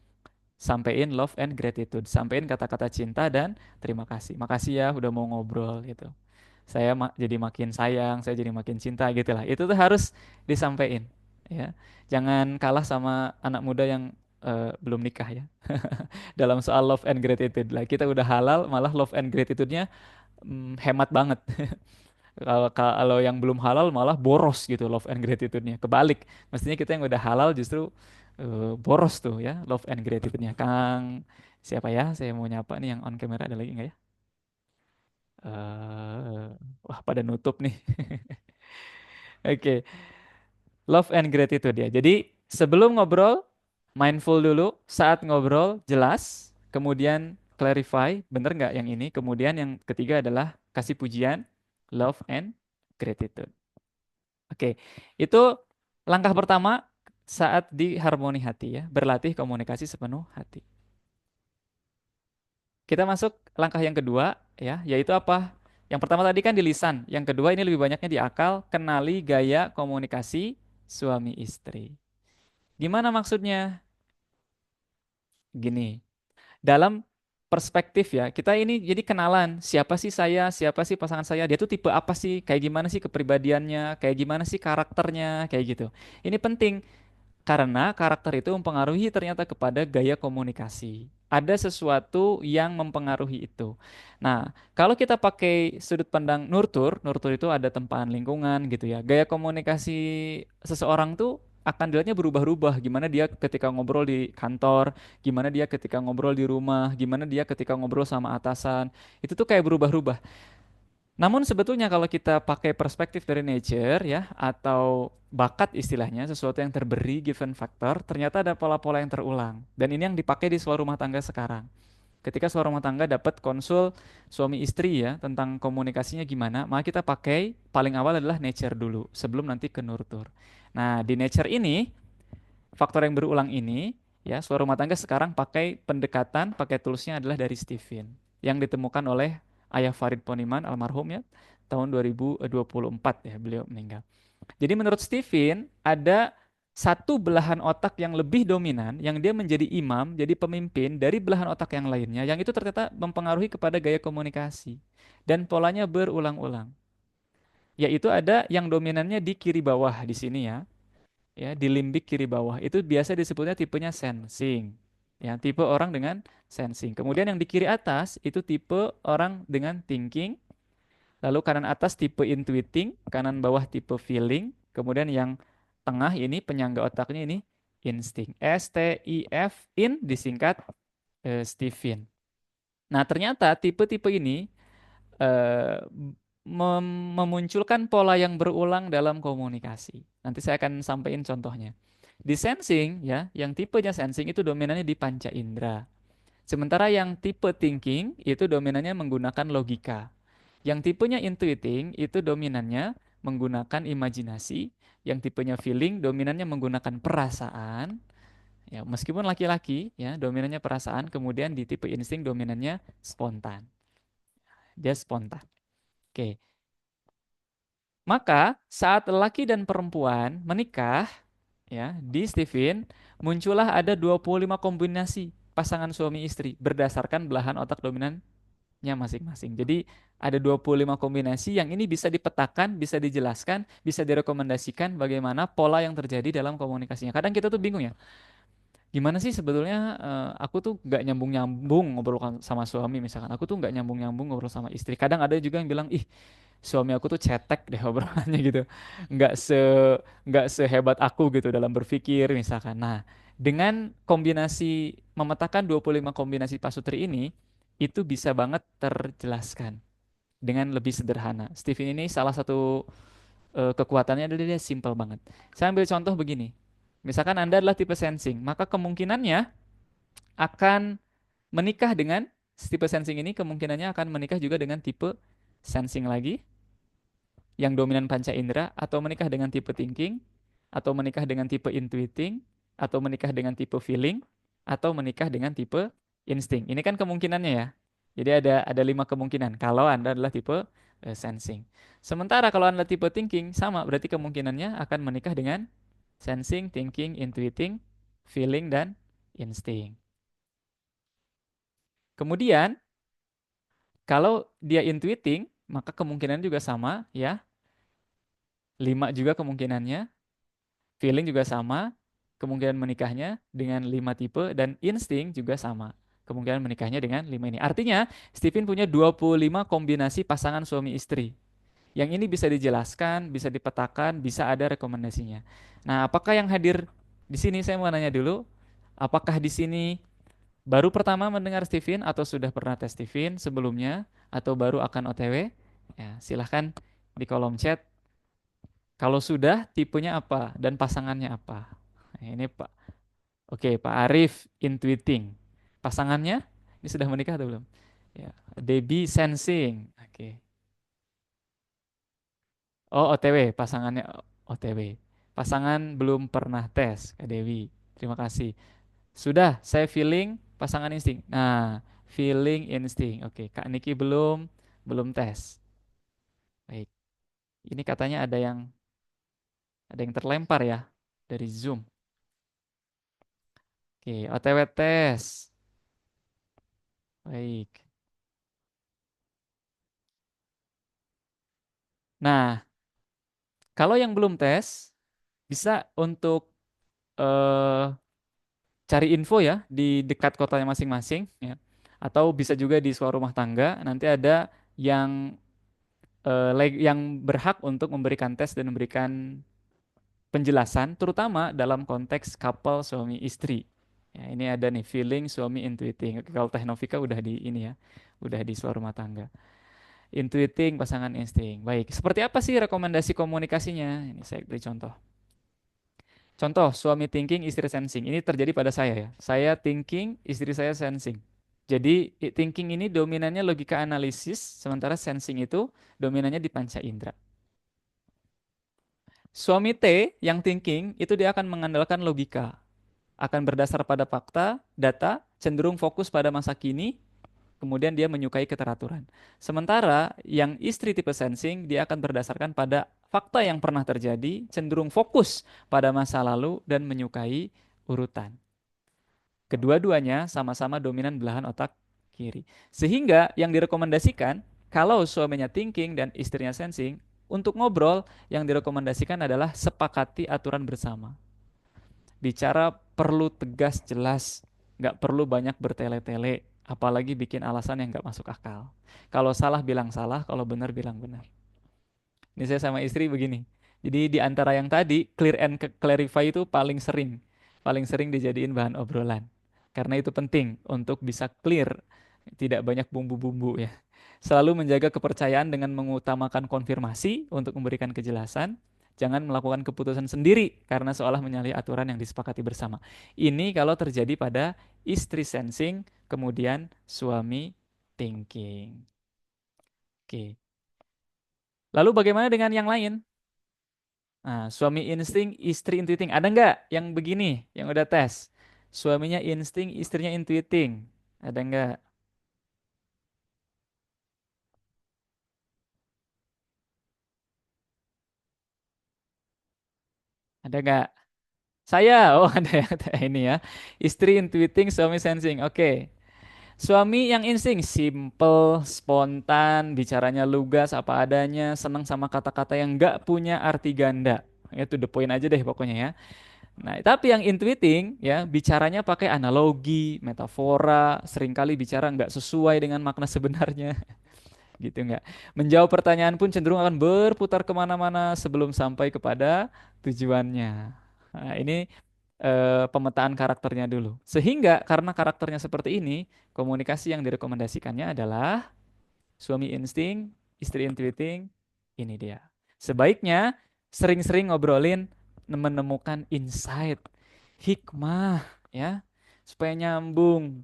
sampein love and gratitude. Sampein kata-kata cinta dan terima kasih. Makasih ya udah mau ngobrol gitu. Saya jadi makin sayang, saya jadi makin cinta gitu lah. Itu tuh harus disampaikan, ya. Jangan kalah sama anak muda yang belum nikah ya. Dalam soal love and gratitude lah. Kita udah halal, malah love and gratitude-nya hemat banget. Kalau yang belum halal malah boros gitu love and gratitude-nya. Kebalik. Mestinya kita yang udah halal justru boros tuh ya love and gratitude-nya. Kang siapa ya? Saya mau nyapa nih yang on camera ada lagi nggak ya? Wah pada nutup nih. Oke, love and gratitude ya. Jadi sebelum ngobrol, mindful dulu. Saat ngobrol, jelas. Kemudian clarify, bener nggak yang ini. Kemudian yang ketiga adalah kasih pujian, love and gratitude. Oke, itu langkah pertama saat di harmoni hati ya. Berlatih komunikasi sepenuh hati. Kita masuk langkah yang kedua ya, yaitu apa? Yang pertama tadi kan di lisan, yang kedua ini lebih banyaknya di akal, kenali gaya komunikasi suami istri. Gimana maksudnya? Gini, dalam perspektif ya, kita ini jadi kenalan, siapa sih saya, siapa sih pasangan saya, dia tuh tipe apa sih, kayak gimana sih kepribadiannya, kayak gimana sih karakternya, kayak gitu. Ini penting. Karena karakter itu mempengaruhi ternyata kepada gaya komunikasi. Ada sesuatu yang mempengaruhi itu. Nah, kalau kita pakai sudut pandang nurtur, nurtur itu ada tempaan lingkungan gitu ya. Gaya komunikasi seseorang tuh akan dilihatnya berubah-ubah. Gimana dia ketika ngobrol di kantor, gimana dia ketika ngobrol di rumah, gimana dia ketika ngobrol sama atasan. Itu tuh kayak berubah-ubah. Namun sebetulnya kalau kita pakai perspektif dari nature ya atau bakat istilahnya sesuatu yang terberi given factor ternyata ada pola-pola yang terulang dan ini yang dipakai di sebuah rumah tangga sekarang. Ketika sebuah rumah tangga dapat konsul suami istri ya tentang komunikasinya gimana, maka kita pakai paling awal adalah nature dulu sebelum nanti ke nurture. Nah, di nature ini faktor yang berulang ini ya sebuah rumah tangga sekarang pakai pendekatan, pakai toolsnya adalah dari Stephen yang ditemukan oleh Ayah Farid Poniman almarhum ya tahun 2024 ya beliau meninggal. Jadi menurut Stephen ada satu belahan otak yang lebih dominan yang dia menjadi imam, jadi pemimpin dari belahan otak yang lainnya yang itu ternyata mempengaruhi kepada gaya komunikasi dan polanya berulang-ulang. Yaitu ada yang dominannya di kiri bawah di sini ya di limbik kiri bawah itu biasa disebutnya tipenya sensing ya tipe orang dengan sensing kemudian yang di kiri atas itu tipe orang dengan thinking lalu kanan atas tipe intuiting kanan bawah tipe feeling kemudian yang tengah ini penyangga otaknya ini insting STIF in disingkat Stephen. Nah ternyata tipe-tipe ini eh, memunculkan pola yang berulang dalam komunikasi. Nanti saya akan sampaikan contohnya. Di sensing ya, yang tipenya sensing itu dominannya di panca indera. Sementara yang tipe thinking itu dominannya menggunakan logika. Yang tipenya intuiting itu dominannya menggunakan imajinasi. Yang tipenya feeling dominannya menggunakan perasaan. Ya, meskipun laki-laki ya dominannya perasaan, kemudian di tipe insting dominannya spontan. Dia spontan. Oke. Maka saat laki dan perempuan menikah ya di Stephen muncullah ada 25 kombinasi pasangan suami istri berdasarkan belahan otak dominannya masing-masing. Jadi ada 25 kombinasi yang ini bisa dipetakan, bisa dijelaskan, bisa direkomendasikan bagaimana pola yang terjadi dalam komunikasinya. Kadang kita tuh bingung ya. gimana sih sebetulnya aku tuh nggak nyambung-nyambung ngobrol sama suami misalkan. Aku tuh nggak nyambung-nyambung ngobrol sama istri. Kadang ada juga yang bilang, ih suami aku tuh cetek deh obrolannya gitu. Nggak se nggak sehebat aku gitu dalam berpikir misalkan. Nah, dengan kombinasi memetakan 25 kombinasi pasutri ini, itu bisa banget terjelaskan dengan lebih sederhana. Stephen ini salah satu kekuatannya adalah dia simple banget. Saya ambil contoh begini. Misalkan Anda adalah tipe sensing, maka kemungkinannya akan menikah dengan tipe sensing ini kemungkinannya akan menikah juga dengan tipe sensing lagi yang dominan panca indera atau menikah dengan tipe thinking atau menikah dengan tipe intuiting atau menikah dengan tipe feeling atau menikah dengan tipe insting. Ini kan kemungkinannya ya. Jadi ada 5 kemungkinan kalau Anda adalah tipe sensing. Sementara kalau Anda tipe thinking sama berarti kemungkinannya akan menikah dengan sensing, thinking, intuiting, feeling dan insting. Kemudian kalau dia intuiting maka kemungkinan juga sama ya. 5 juga kemungkinannya. Feeling juga sama, kemungkinan menikahnya dengan 5 tipe dan insting juga sama. Kemungkinan menikahnya dengan 5 ini. Artinya, Stephen punya 25 kombinasi pasangan suami istri. Yang ini bisa dijelaskan, bisa dipetakan, bisa ada rekomendasinya. Nah, apakah yang hadir di sini saya mau nanya dulu, apakah di sini baru pertama mendengar Stephen atau sudah pernah tes Stephen sebelumnya atau baru akan OTW? Ya, silahkan di kolom chat kalau sudah, tipenya apa dan pasangannya apa? Nah, ini Pak. Oke, Pak Arif intuiting. Pasangannya ini sudah menikah atau belum? Ya, Debbie sensing. Oke. Oh, OTW, pasangannya OTW. Pasangan belum pernah tes, Kak Dewi. Terima kasih. Sudah, saya feeling pasangan insting. Nah, feeling insting. Oke, Kak Niki belum tes. Baik. Ini katanya ada yang terlempar ya dari Zoom. Oke, OTW tes. Baik. Nah, kalau yang belum tes, bisa untuk eh, cari info ya di dekat kotanya masing-masing ya. Atau bisa juga di suatu rumah tangga, nanti ada yang yang berhak untuk memberikan tes dan memberikan penjelasan, terutama dalam konteks couple suami istri. Ya, ini ada nih feeling suami intuiting. Kalau Teknovika udah di ini ya, udah di suatu rumah tangga. Intuiting pasangan insting. Baik, seperti apa sih rekomendasi komunikasinya? Ini saya beri contoh. Contoh, suami thinking, istri sensing. Ini terjadi pada saya ya. Saya thinking, istri saya sensing. Jadi thinking ini dominannya logika analisis, sementara sensing itu dominannya di panca indera. Suami T yang thinking itu dia akan mengandalkan logika, akan berdasar pada fakta, data, cenderung fokus pada masa kini, kemudian dia menyukai keteraturan. Sementara yang istri tipe sensing, dia akan berdasarkan pada fakta yang pernah terjadi, cenderung fokus pada masa lalu, dan menyukai urutan. Kedua-duanya sama-sama dominan belahan otak kiri. Sehingga yang direkomendasikan, kalau suaminya thinking dan istrinya sensing, untuk ngobrol yang direkomendasikan adalah sepakati aturan bersama. Bicara perlu tegas, jelas, nggak perlu banyak bertele-tele, apalagi bikin alasan yang nggak masuk akal. Kalau salah bilang salah, kalau benar bilang benar. Ini saya sama istri begini. Jadi di antara yang tadi, clear and clarify itu paling sering dijadiin bahan obrolan. Karena itu penting untuk bisa clear, tidak banyak bumbu-bumbu ya. Selalu menjaga kepercayaan dengan mengutamakan konfirmasi untuk memberikan kejelasan. Jangan melakukan keputusan sendiri karena seolah menyalahi aturan yang disepakati bersama. Ini kalau terjadi pada istri sensing, kemudian suami thinking. Oke. Lalu bagaimana dengan yang lain? Nah, suami insting, istri intuiting. Ada nggak yang begini, yang udah tes? Suaminya insting, istrinya intuiting. Ada nggak? Ada nggak? Saya, oh ada yang ini ya. Istri intuiting, suami sensing. Oke. Suami yang insting, simple, spontan, bicaranya lugas, apa adanya, senang sama kata-kata yang nggak punya arti ganda. Itu the point aja deh pokoknya ya. Nah, tapi yang intuiting ya bicaranya pakai analogi, metafora, seringkali bicara nggak sesuai dengan makna sebenarnya, gitu nggak. Menjawab pertanyaan pun cenderung akan berputar kemana-mana sebelum sampai kepada tujuannya. Nah, ini pemetaan karakternya dulu. Sehingga karena karakternya seperti ini, komunikasi yang direkomendasikannya adalah suami insting, istri intuiting, ini dia. Sebaiknya sering-sering ngobrolin menemukan insight, hikmah ya, supaya nyambung.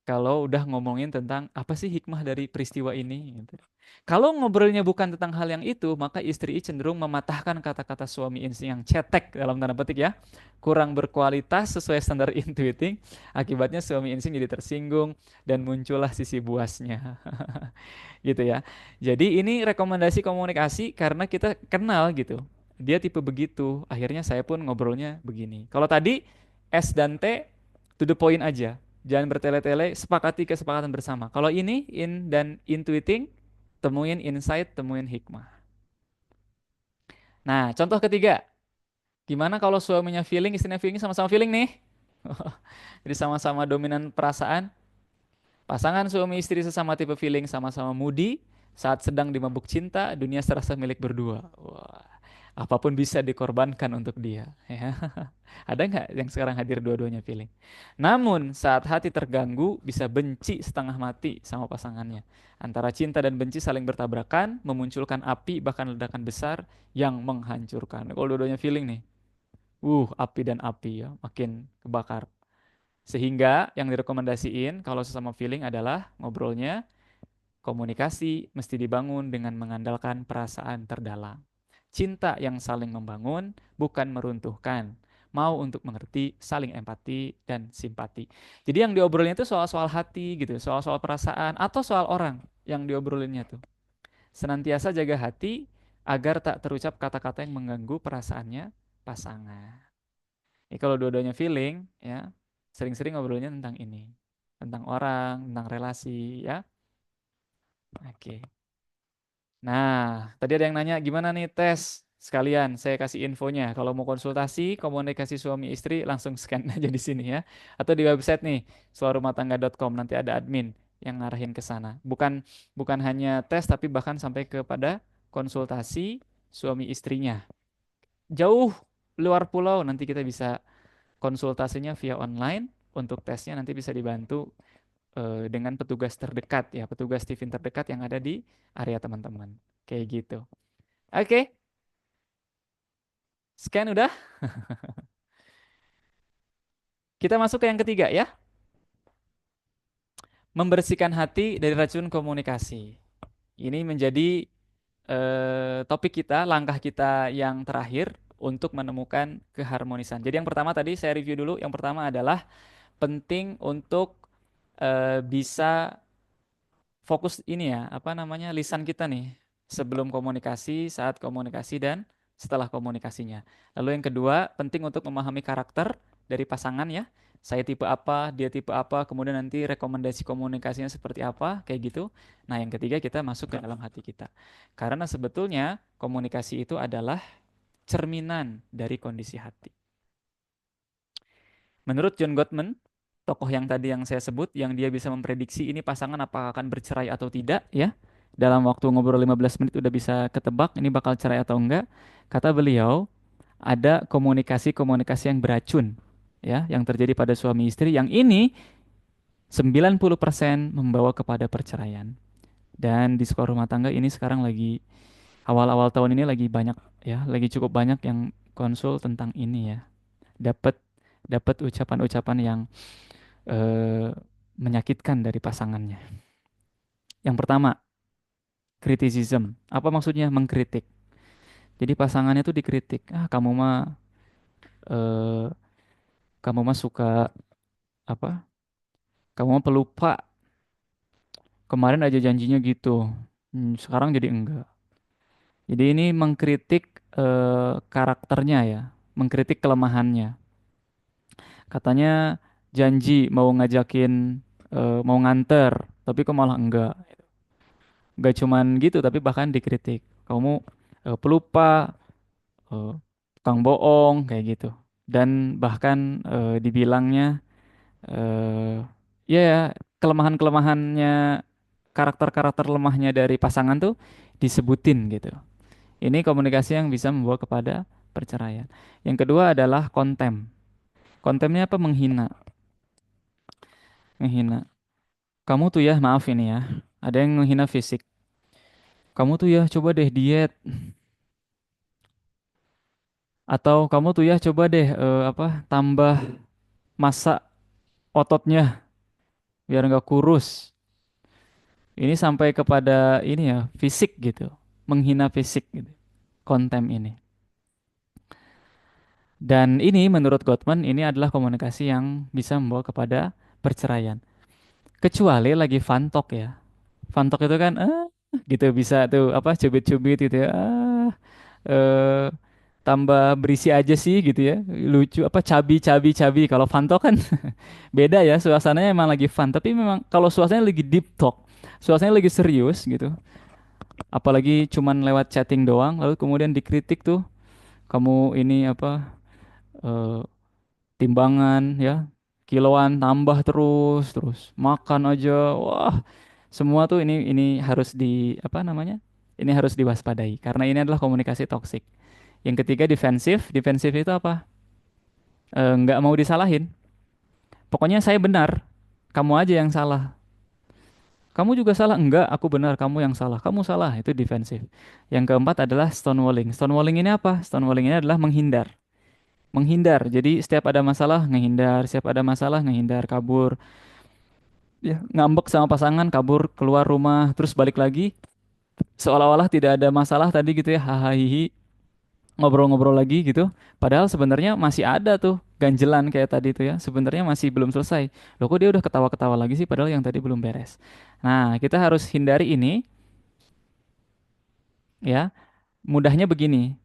Kalau udah ngomongin tentang apa sih hikmah dari peristiwa ini gitu. Kalau ngobrolnya bukan tentang hal yang itu, maka istri cenderung mematahkan kata-kata suami insting yang cetek dalam tanda petik ya, kurang berkualitas sesuai standar intuiting. Akibatnya suami insting jadi tersinggung dan muncullah sisi buasnya. Gitu ya. Jadi ini rekomendasi komunikasi karena kita kenal gitu. Dia tipe begitu. Akhirnya saya pun ngobrolnya begini. Kalau tadi S dan T to the point aja. Jangan bertele-tele, sepakati kesepakatan bersama. Kalau ini in dan intuiting, temuin insight, temuin hikmah. Nah, contoh ketiga, gimana kalau suaminya feeling, istrinya feeling sama-sama feeling nih? Jadi sama-sama dominan perasaan. Pasangan suami istri sesama tipe feeling sama-sama moody saat sedang dimabuk cinta, dunia serasa milik berdua. Wah, apapun bisa dikorbankan untuk dia. Ya. Ada nggak yang sekarang hadir dua-duanya feeling? Namun saat hati terganggu bisa benci setengah mati sama pasangannya. Antara cinta dan benci saling bertabrakan, memunculkan api bahkan ledakan besar yang menghancurkan. Kalau dua-duanya feeling nih, api dan api ya, makin kebakar. Sehingga yang direkomendasiin kalau sesama feeling adalah ngobrolnya, komunikasi mesti dibangun dengan mengandalkan perasaan terdalam. Cinta yang saling membangun, bukan meruntuhkan. Mau untuk mengerti, saling empati dan simpati. Jadi yang diobrolnya itu soal-soal hati gitu, soal-soal perasaan atau soal orang yang diobrolinnya tuh. Senantiasa jaga hati agar tak terucap kata-kata yang mengganggu perasaannya pasangan. Ini kalau dua-duanya feeling, ya, sering-sering ngobrolnya tentang ini, tentang orang, tentang relasi, ya. Oke. Nah, tadi ada yang nanya gimana nih tes sekalian. Saya kasih infonya. Kalau mau konsultasi, komunikasi suami istri, langsung scan aja di sini ya. Atau di website nih, suarumahtangga.com. Nanti ada admin yang ngarahin ke sana. Bukan bukan hanya tes, tapi bahkan sampai kepada konsultasi suami istrinya. Jauh luar pulau, nanti kita bisa konsultasinya via online. Untuk tesnya nanti bisa dibantu dengan petugas terdekat ya, petugas Tivin terdekat yang ada di area teman-teman. Kayak gitu. Oke, scan udah. Kita masuk ke yang ketiga ya. Membersihkan hati dari racun komunikasi. Ini menjadi topik kita, langkah kita yang terakhir untuk menemukan keharmonisan. Jadi yang pertama tadi saya review dulu. Yang pertama adalah penting untuk bisa fokus ini ya, apa namanya, lisan kita nih sebelum komunikasi, saat komunikasi dan setelah komunikasinya. Lalu yang kedua, penting untuk memahami karakter dari pasangan ya. Saya tipe apa, dia tipe apa, kemudian nanti rekomendasi komunikasinya seperti apa, kayak gitu. Nah, yang ketiga kita masuk ke dalam hati kita. Karena sebetulnya komunikasi itu adalah cerminan dari kondisi hati. Menurut John Gottman, tokoh yang tadi yang saya sebut, yang dia bisa memprediksi ini pasangan apakah akan bercerai atau tidak, ya. Dalam waktu ngobrol 15 menit udah bisa ketebak ini bakal cerai atau enggak. Kata beliau, ada komunikasi-komunikasi yang beracun, ya, yang terjadi pada suami istri yang ini 90% membawa kepada perceraian. Dan di sekolah rumah tangga ini sekarang lagi awal-awal tahun ini lagi banyak ya, lagi cukup banyak yang konsul tentang ini ya. Dapat dapat ucapan-ucapan yang eh, menyakitkan dari pasangannya. Yang pertama, criticism. Apa maksudnya mengkritik? Jadi pasangannya tuh dikritik. Ah, eh, kamu mah suka apa? Kamu mah pelupa. Kemarin aja janjinya gitu. Sekarang jadi enggak. Jadi ini mengkritik karakternya ya, mengkritik kelemahannya. Katanya janji mau ngajakin mau nganter, tapi kok malah enggak. Gak cuman gitu, tapi bahkan dikritik. Kamu pelupa, tukang bohong, kayak gitu. dan bahkan dibilangnya ya kelemahan-kelemahannya, karakter-karakter lemahnya dari pasangan tuh disebutin gitu. Ini komunikasi yang bisa membawa kepada perceraian. Yang kedua adalah kontem. Kontemnya apa? Menghina. Menghina. Kamu tuh ya, maaf ini ya. Ada yang menghina fisik. Kamu tuh ya coba deh diet. Atau kamu tuh ya coba deh tambah massa ototnya biar nggak kurus. Ini sampai kepada ini ya, fisik gitu. Menghina fisik gitu. Kontem ini. Dan ini menurut Gottman ini adalah komunikasi yang bisa membawa kepada perceraian. Kecuali lagi fun talk ya. Fun talk itu kan gitu bisa tuh apa cubit-cubit gitu ya. Eh tambah berisi aja sih gitu ya. Lucu apa cabi-cabi-cabi. Kalau fun talk kan beda ya, suasananya emang lagi fun, tapi memang kalau suasananya lagi deep talk, suasananya lagi serius gitu. Apalagi cuman lewat chatting doang lalu kemudian dikritik tuh, kamu ini apa eh, timbangan ya, kiloan tambah terus terus makan aja, wah semua tuh ini harus di apa namanya, ini harus diwaspadai karena ini adalah komunikasi toksik. Yang ketiga defensif. Defensif itu apa? Nggak mau disalahin, pokoknya saya benar, kamu aja yang salah. Kamu juga salah, enggak, aku benar, kamu yang salah, kamu salah, itu defensif. Yang keempat adalah stonewalling. Stonewalling ini apa? Stonewalling ini adalah menghindar. Menghindar. Jadi setiap ada masalah ngehindar, setiap ada masalah ngehindar, kabur. Ya, ngambek sama pasangan, kabur keluar rumah, terus balik lagi seolah-olah tidak ada masalah tadi gitu ya, hahaha, ngobrol-ngobrol lagi gitu. Padahal sebenarnya masih ada tuh ganjelan kayak tadi tuh ya. Sebenarnya masih belum selesai. Loh kok dia udah ketawa-ketawa lagi sih padahal yang tadi belum beres. Nah, kita harus hindari ini ya. Mudahnya begini.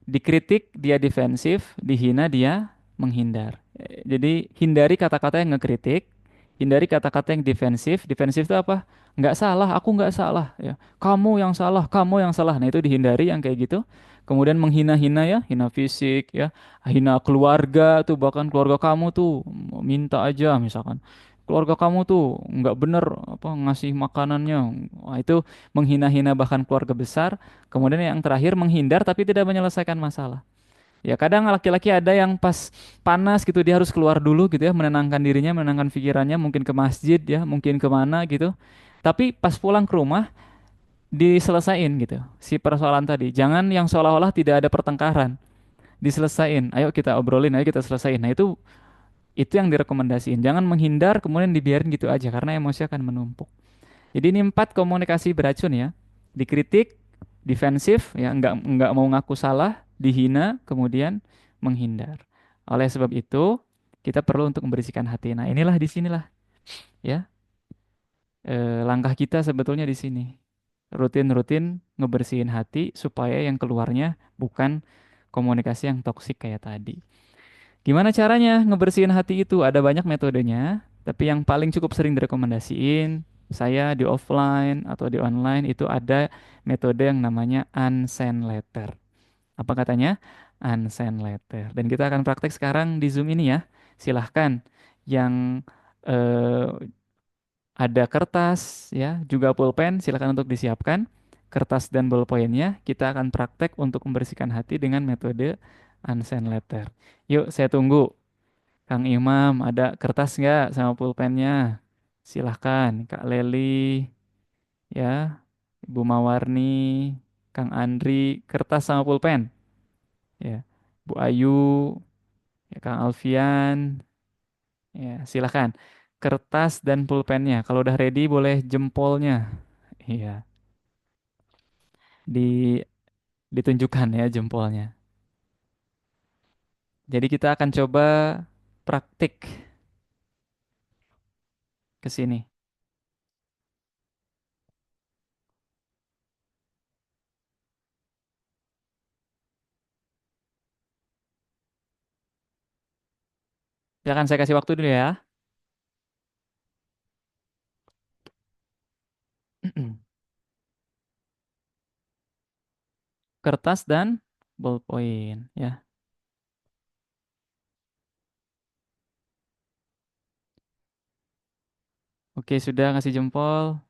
Dikritik dia defensif, dihina dia menghindar. Jadi hindari kata-kata yang ngekritik, hindari kata-kata yang defensif. Defensif itu apa? Nggak salah, aku nggak salah ya. Kamu yang salah, kamu yang salah. Nah itu dihindari yang kayak gitu. Kemudian menghina-hina ya, hina fisik ya, hina keluarga tuh, bahkan keluarga kamu tuh minta aja misalkan. Keluarga kamu tuh nggak bener apa ngasih makanannya. Wah, itu menghina-hina bahkan keluarga besar. Kemudian yang terakhir menghindar tapi tidak menyelesaikan masalah. Ya kadang laki-laki ada yang pas panas gitu dia harus keluar dulu gitu ya, menenangkan dirinya, menenangkan pikirannya, mungkin ke masjid ya, mungkin kemana gitu. Tapi pas pulang ke rumah diselesain gitu si persoalan tadi. Jangan yang seolah-olah tidak ada pertengkaran, diselesain. Ayo kita obrolin, ayo kita selesain. Nah itu yang direkomendasiin. Jangan menghindar kemudian dibiarin gitu aja karena emosi akan menumpuk. Jadi ini empat komunikasi beracun ya. Dikritik, defensif, ya nggak mau ngaku salah, dihina, kemudian menghindar. Oleh sebab itu, kita perlu untuk membersihkan hati. Nah, inilah di sinilah ya langkah kita sebetulnya di sini. Rutin-rutin ngebersihin hati supaya yang keluarnya bukan komunikasi yang toksik kayak tadi. Gimana caranya ngebersihin hati itu? Ada banyak metodenya, tapi yang paling cukup sering direkomendasiin saya di offline atau di online itu ada metode yang namanya unsend letter. Apa katanya? Unsend letter. Dan kita akan praktek sekarang di Zoom ini ya. Silahkan yang eh, ada kertas ya, juga pulpen, silakan untuk disiapkan. Kertas dan bolpoinnya kita akan praktek untuk membersihkan hati dengan metode unsend letter. Yuk, saya tunggu. Kang Imam, ada kertas nggak sama pulpennya? Silahkan, Kak Leli, ya, Ibu Mawarni, Kang Andri, kertas sama pulpen, ya, Bu Ayu, ya, Kang Alfian, ya, silahkan. Kertas dan pulpennya. Kalau udah ready, boleh jempolnya, iya, di ditunjukkan ya jempolnya. Jadi kita akan coba praktik ke sini. Silahkan saya kasih waktu dulu ya. Kertas dan ballpoint ya. Oke, sudah ngasih jempol.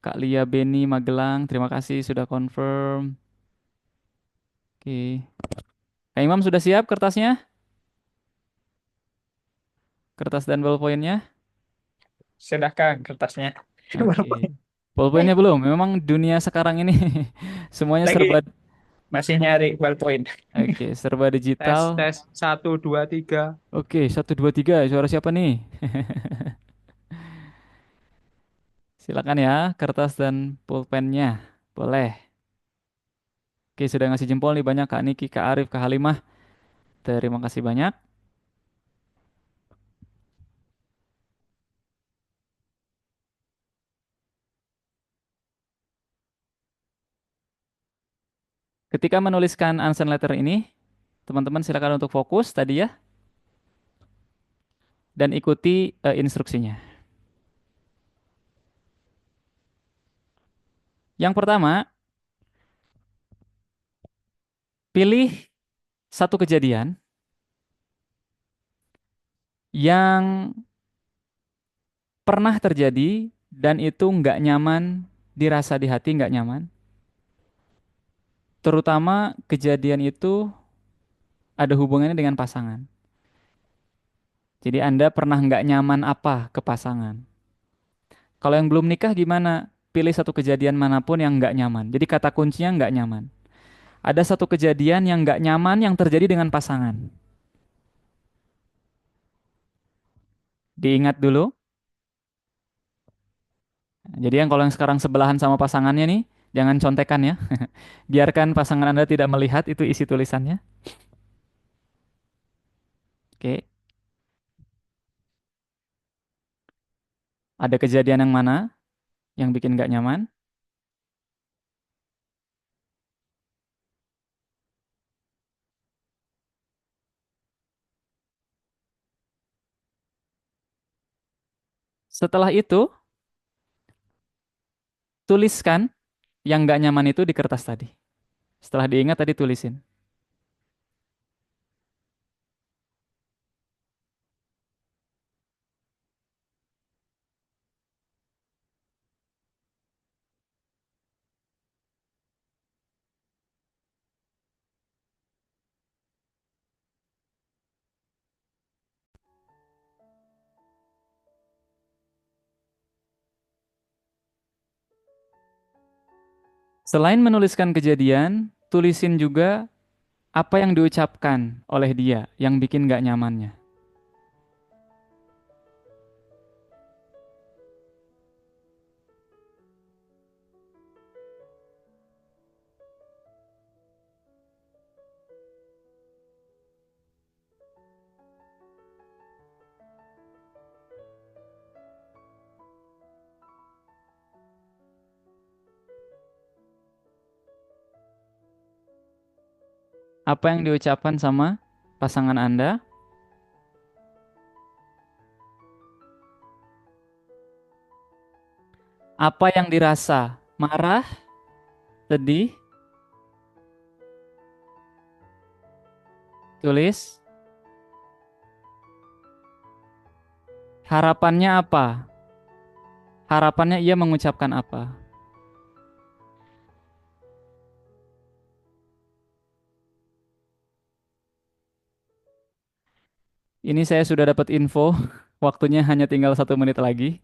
Kak Lia Beni Magelang, terima kasih sudah confirm. Oke. Kak Imam sudah siap kertasnya? Kertas dan ballpointnya? Sedahkah kertasnya? Oke. Ballpointnya belum. Memang dunia sekarang ini semuanya serba. Lagi masih nyari ballpoint. Oke, serba Tes, digital. tes. Satu, dua, tiga. Oke, satu dua tiga. Suara siapa nih? Silakan ya, kertas dan pulpennya. Boleh. Oke, sudah ngasih jempol nih banyak Kak Niki, Kak Arif, Kak Halimah. Terima kasih banyak. Ketika menuliskan answer letter ini, teman-teman silakan untuk fokus tadi ya dan ikuti instruksinya. Yang pertama, pilih satu kejadian yang pernah terjadi dan itu nggak nyaman, dirasa di hati nggak nyaman. Terutama kejadian itu ada hubungannya dengan pasangan. Jadi Anda pernah nggak nyaman apa ke pasangan? Kalau yang belum nikah gimana? Pilih satu kejadian manapun yang nggak nyaman. Jadi kata kuncinya nggak nyaman. Ada satu kejadian yang nggak nyaman yang terjadi dengan pasangan. Diingat dulu. Jadi yang kalau yang sekarang sebelahan sama pasangannya nih, jangan contekan ya. Biarkan pasangan Anda tidak melihat itu isi tulisannya. Oke. Ada kejadian yang mana yang bikin nggak nyaman? Setelah itu, tuliskan yang nggak nyaman itu di kertas tadi. Setelah diingat tadi tulisin. Selain menuliskan kejadian, tulisin juga apa yang diucapkan oleh dia yang bikin nggak nyamannya. Apa yang diucapkan sama pasangan Anda? Apa yang dirasa? Marah, sedih, tulis. Harapannya apa? Harapannya ia mengucapkan apa? Ini saya sudah dapat info, waktunya hanya tinggal 1 menit lagi.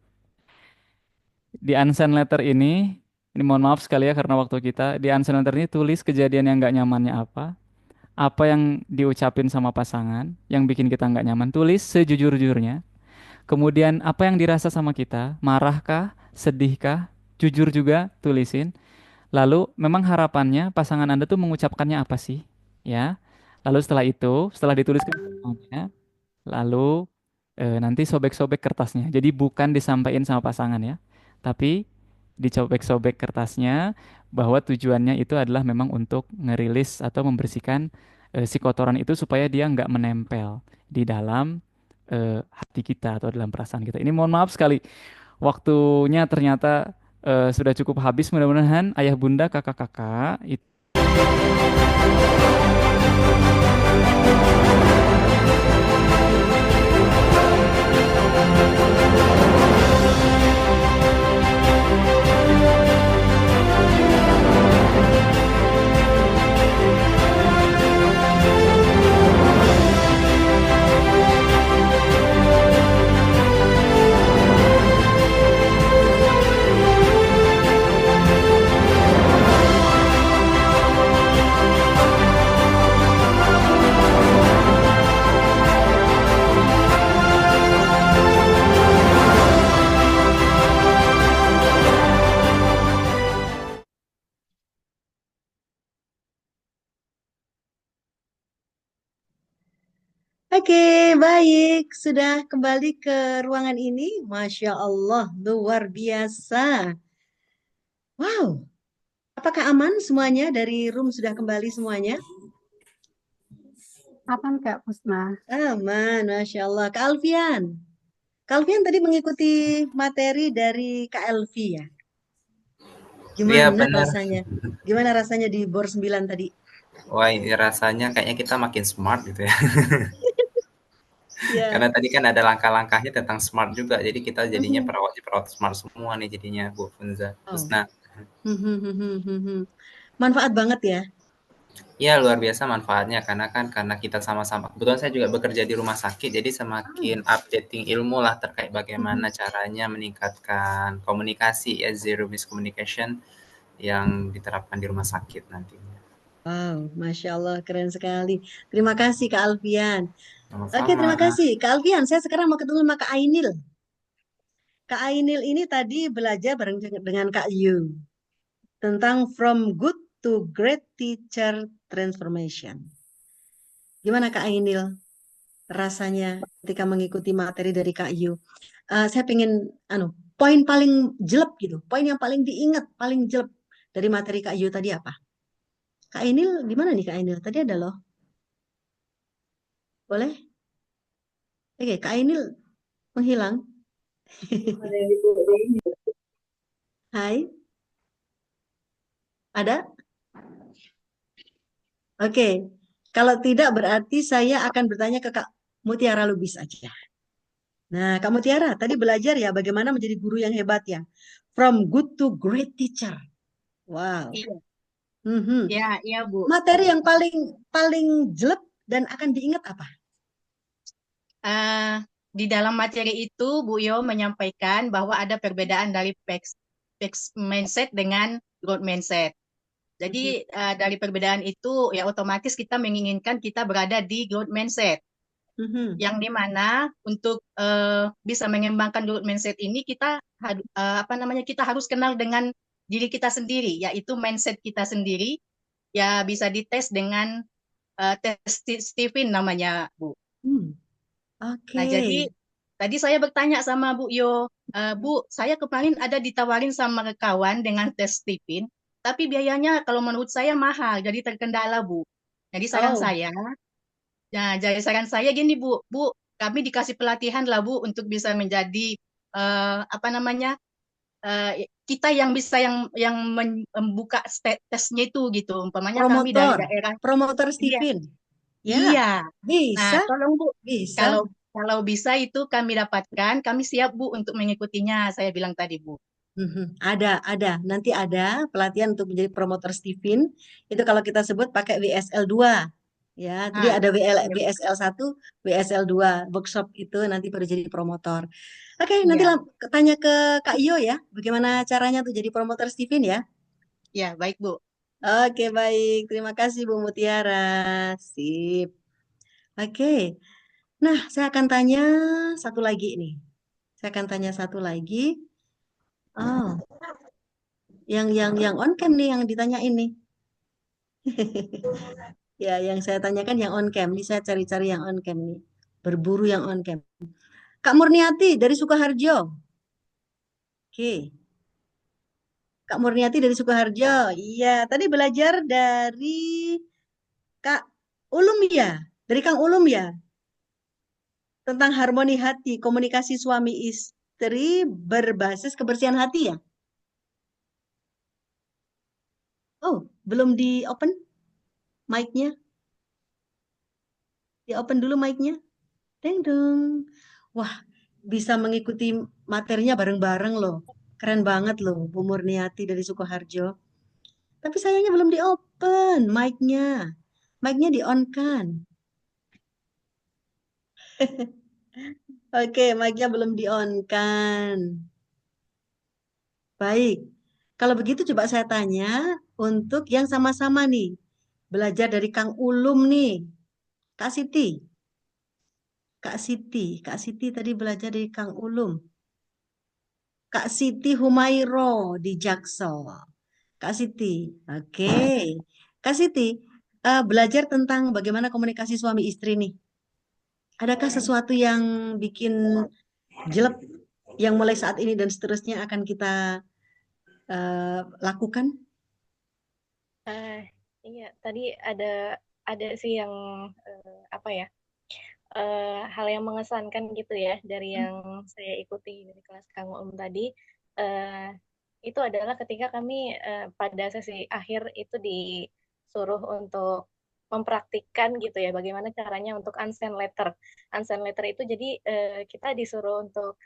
Di unsend letter ini mohon maaf sekali ya karena waktu kita. Di unsend letter ini tulis kejadian yang nggak nyamannya apa yang diucapin sama pasangan, yang bikin kita nggak nyaman. Tulis sejujur-jujurnya. Kemudian apa yang dirasa sama kita, marahkah, sedihkah, jujur juga tulisin. Lalu memang harapannya pasangan Anda tuh mengucapkannya apa sih? Ya. Lalu setelah itu, setelah dituliskan semuanya, lalu nanti sobek-sobek kertasnya. Jadi bukan disampaikan sama pasangan ya, tapi dicobek-sobek kertasnya bahwa tujuannya itu adalah memang untuk ngerilis atau membersihkan si kotoran itu supaya dia nggak menempel di dalam hati kita atau dalam perasaan kita. Ini mohon maaf sekali, waktunya ternyata sudah cukup habis. Mudah-mudahan ayah bunda kakak-kakak itu Oke, baik. Sudah kembali ke ruangan ini. Masya Allah, luar biasa. Wow, apakah aman semuanya dari room sudah kembali semuanya? Kapan Kak Pusna? Aman, Masya Allah. Kak Alfian. Kak Alfian tadi mengikuti materi dari Kak Elvi ya. Iya Gimana benar. rasanya? Gimana rasanya di BOR 9 tadi? Wah, ini rasanya kayaknya kita makin smart gitu ya. Ya. Karena tadi kan ada langkah-langkahnya tentang smart juga. Jadi kita jadinya Mhm. perawat-perawat smart semua nih jadinya Bu Funza. Oh. Husna. Manfaat banget ya. Ya luar biasa manfaatnya karena kita sama-sama. Kebetulan saya juga bekerja di rumah sakit, jadi Oh. semakin updating ilmu lah terkait bagaimana Mhm. caranya meningkatkan komunikasi ya zero miscommunication yang diterapkan di rumah sakit nantinya. Wow, Masya Allah, keren sekali. Terima kasih Kak Alfian. Oke, Sama-sama. terima kasih. Kak Alfian, saya sekarang mau ketemu sama Kak Ainil. Kak Ainil ini tadi belajar bareng dengan Kak Yu tentang from good to great teacher transformation. Gimana Kak Ainil rasanya ketika mengikuti materi dari Kak Yu? Saya pengen, poin paling jelek gitu, poin yang paling diingat, paling jelek dari materi Kak Yu tadi apa? Kak Ainil, gimana nih Kak Ainil? Tadi ada loh, boleh? Oke, Kak Ainil menghilang. Hai, ada? Oke, kalau tidak berarti saya akan bertanya ke Kak Mutiara Lubis aja. Nah, Kak Mutiara, tadi belajar ya bagaimana menjadi guru yang hebat ya. From good to great teacher. Wow. Iya, Mhm. iya, iya Bu. Materi yang paling paling jelek dan akan diingat apa? Eh, di dalam materi itu Bu Yo menyampaikan bahwa ada perbedaan dari fixed mindset dengan growth mindset. Mhm. Jadi dari perbedaan itu ya otomatis kita menginginkan kita berada di growth mindset. Mhm. Yang dimana untuk bisa mengembangkan growth mindset ini kita apa namanya kita harus kenal dengan diri kita sendiri, yaitu mindset kita sendiri. Ya bisa dites dengan tes Stephen namanya Bu. Hmm. Oke. Nah, jadi tadi saya bertanya sama Bu Yo, Bu, saya kemarin ada ditawarin sama kawan dengan tes Stephen, tapi biayanya kalau menurut saya mahal, jadi terkendala Bu. Jadi saran Oh, saya, jadi saran saya gini Bu, kami dikasih pelatihan lah Bu untuk bisa menjadi apa namanya kita yang bisa yang membuka tesnya itu gitu. Umpamanya kami dari promotor. daerah, Promotor iya, Stephen. Ya, iya. Nah, bisa, tolong Bu, bisa. kalau kalau bisa itu kami dapatkan, kami siap Bu untuk mengikutinya. Saya bilang tadi Bu. Mhm. Ada. Nanti ada pelatihan untuk menjadi promotor Stephen. Itu kalau kita sebut pakai WSL 2. Ya, jadi Nah, ada WSL 1, WSL 2 workshop itu nanti baru jadi promotor. Oke, nanti iya, tanya ke Kak Iyo ya, bagaimana caranya tuh jadi promotor Stephen ya. iya baik Bu. Oke, baik. Terima kasih Bu Mutiara. Sip. Oke. Nah, saya akan tanya satu lagi nih. Saya akan tanya satu lagi. Oh, yang on cam nih yang ditanya ini. Ya, yang saya tanyakan yang on cam. Ini saya cari-cari yang on cam nih. Berburu yang on cam. Kak Murniati dari Sukoharjo. Oke. Kak Murniati dari Sukoharjo. Iya, tadi belajar dari Kak Ulum ya. Dari Kang Ulum ya. Tentang harmoni hati, komunikasi suami istri berbasis kebersihan hati ya. Oh, belum di open mic-nya. Di open dulu mic-nya. Deng dong. Wah, bisa mengikuti materinya bareng-bareng loh. Keren banget loh, Bu Murniati dari Sukoharjo. Tapi sayangnya belum di open mic-nya. Mic-nya di on kan. Oke, mic-nya belum di on kan. Baik. Kalau begitu coba saya tanya untuk yang sama-sama nih. Belajar dari Kang Ulum nih. Kak Siti. Kak Siti tadi belajar dari Kang Ulum. Kak Siti Humairo di Jaksel. Kak Siti, oke. Kak Siti, belajar tentang bagaimana komunikasi suami istri nih. Adakah sesuatu yang bikin jelek yang mulai saat ini dan seterusnya akan kita lakukan? Eh, iya, tadi ada sih yang apa ya, hal yang mengesankan gitu ya dari yang saya ikuti dari kelas Kang Om tadi. eh, itu adalah ketika kami pada sesi akhir itu disuruh untuk mempraktikkan gitu ya bagaimana caranya untuk unsend letter. Unsend letter itu jadi kita disuruh untuk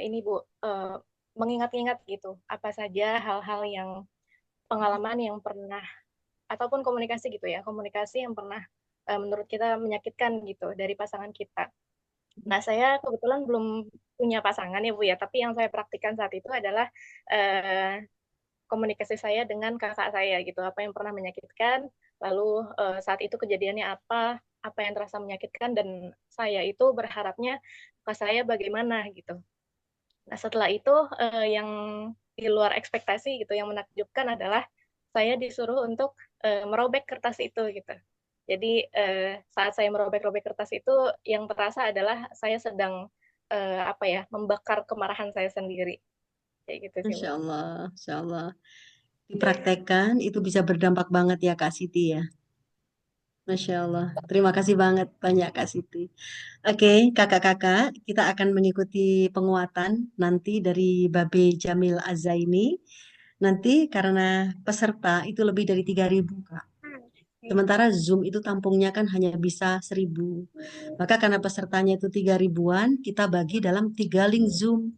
ini Bu, mengingat-ingat gitu apa saja hal-hal yang pengalaman yang pernah ataupun komunikasi gitu ya, komunikasi yang pernah menurut kita menyakitkan gitu dari pasangan kita. Nah, saya kebetulan belum punya pasangan ya Bu ya, tapi yang saya praktikkan saat itu adalah eh, komunikasi saya dengan kakak saya gitu, apa yang pernah menyakitkan, lalu saat itu kejadiannya apa yang terasa menyakitkan, dan saya itu berharapnya ke saya bagaimana gitu. Nah, setelah itu yang di luar ekspektasi gitu, yang menakjubkan adalah saya disuruh untuk merobek kertas itu gitu. Jadi saat saya merobek-robek kertas itu, yang terasa adalah saya sedang apa ya, membakar kemarahan saya sendiri. Kayak gitu sih, Bu. Masya Allah, Masya Allah. Dipraktekkan itu bisa berdampak banget ya Kak Siti ya. Masya Allah. Terima kasih banget banyak Kak Siti. Oke, kakak-kakak, kita akan mengikuti penguatan nanti dari Babe Jamil Azaini. Nanti karena peserta itu lebih dari 3.000 Kak. Sementara Zoom itu tampungnya kan hanya bisa 1.000. Maka karena pesertanya itu 3.000-an, kita bagi dalam 3 link Zoom.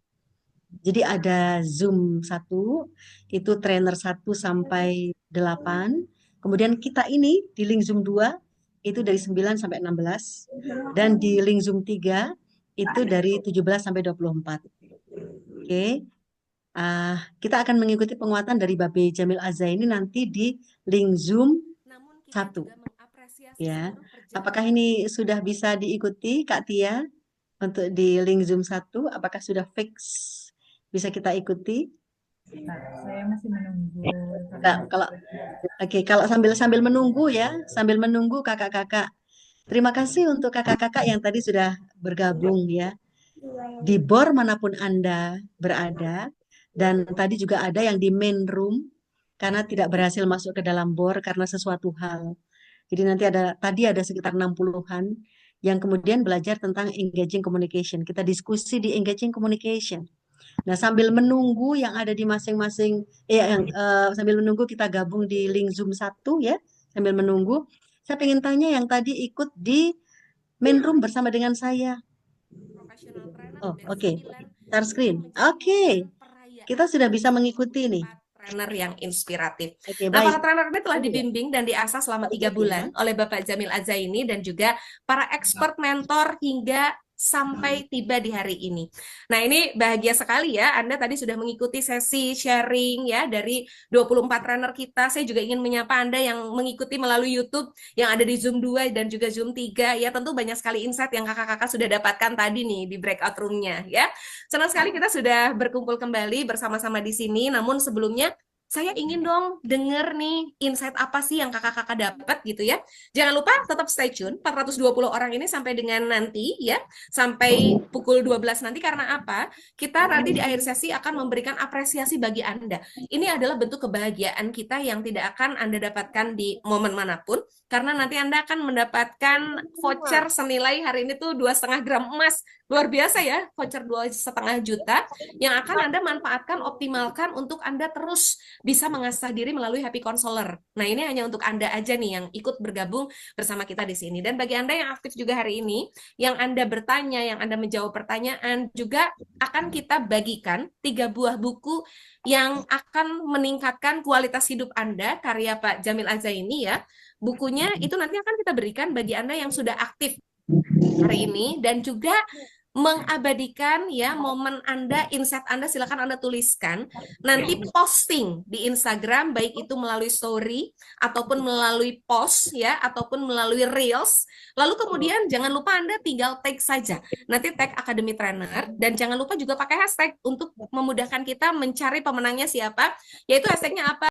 Jadi ada Zoom 1, itu trainer 1 sampai 8. Kemudian kita ini di link Zoom 2, itu dari 9 sampai 16. Dan di link Zoom 3, itu dari 17 sampai 24. Oke. Kita akan mengikuti penguatan dari Babe Jamil Azaini nanti di link Zoom 1. Ya. Apakah ini sudah bisa diikuti Kak Tia untuk di link Zoom 1? Apakah sudah fix bisa kita ikuti? Saya masih menunggu. Kalau oke, kalau sambil menunggu ya, sambil menunggu kakak-kakak. Terima kasih untuk kakak-kakak yang tadi sudah bergabung ya. Di BOR manapun Anda berada, dan tadi juga ada yang di main room karena tidak berhasil masuk ke dalam BOR karena sesuatu hal. Jadi nanti tadi ada sekitar 60-an yang kemudian belajar tentang engaging communication. Kita diskusi di engaging communication. Nah, sambil menunggu yang ada di masing-masing, sambil menunggu kita gabung di link Zoom 1 ya, sambil menunggu. Saya ingin tanya yang tadi ikut di main room bersama dengan saya. Oh, oke. Start screen. Oke. Kita sudah bisa mengikuti nih. Trainer yang inspiratif. Oke, Nah, para baik. trainer ini telah dibimbing dan diasah selama 3 bulan oleh Bapak Jamil Azaini dan juga para expert mentor hingga sampai tiba di hari ini. Nah, ini bahagia sekali ya, Anda tadi sudah mengikuti sesi sharing ya dari 24 trainer kita. Saya juga ingin menyapa Anda yang mengikuti melalui YouTube yang ada di Zoom 2 dan juga Zoom 3. Ya, tentu banyak sekali insight yang kakak-kakak sudah dapatkan tadi nih di breakout room-nya ya. Senang sekali kita sudah berkumpul kembali bersama-sama di sini. Namun sebelumnya saya ingin dong denger nih insight apa sih yang kakak-kakak dapat gitu ya. Jangan lupa tetap stay tune 420 orang ini sampai dengan nanti ya, sampai pukul 12 nanti. Karena apa? Kita nanti di akhir sesi akan memberikan apresiasi bagi Anda. Ini adalah bentuk kebahagiaan kita yang tidak akan Anda dapatkan di momen manapun, karena nanti Anda akan mendapatkan voucher senilai hari ini tuh 2,5 gram emas. Luar biasa ya, voucher 2,5 juta yang akan Anda manfaatkan, optimalkan untuk Anda terus bisa mengasah diri melalui Happy Counselor. Nah, ini hanya untuk Anda aja nih yang ikut bergabung bersama kita di sini. Dan bagi Anda yang aktif juga hari ini, yang Anda bertanya, yang Anda menjawab pertanyaan, juga akan kita bagikan 3 buah buku yang akan meningkatkan kualitas hidup Anda, karya Pak Jamil Azaini ya. Bukunya itu nanti akan kita berikan bagi Anda yang sudah aktif hari ini, dan juga mengabadikan ya momen Anda, insight Anda, silakan Anda tuliskan, nanti posting di Instagram, baik itu melalui story ataupun melalui post ya, ataupun melalui reels. Lalu kemudian jangan lupa Anda tinggal tag saja, nanti tag Academy Trainer, dan jangan lupa juga pakai hashtag untuk memudahkan kita mencari pemenangnya siapa, yaitu hashtagnya apa?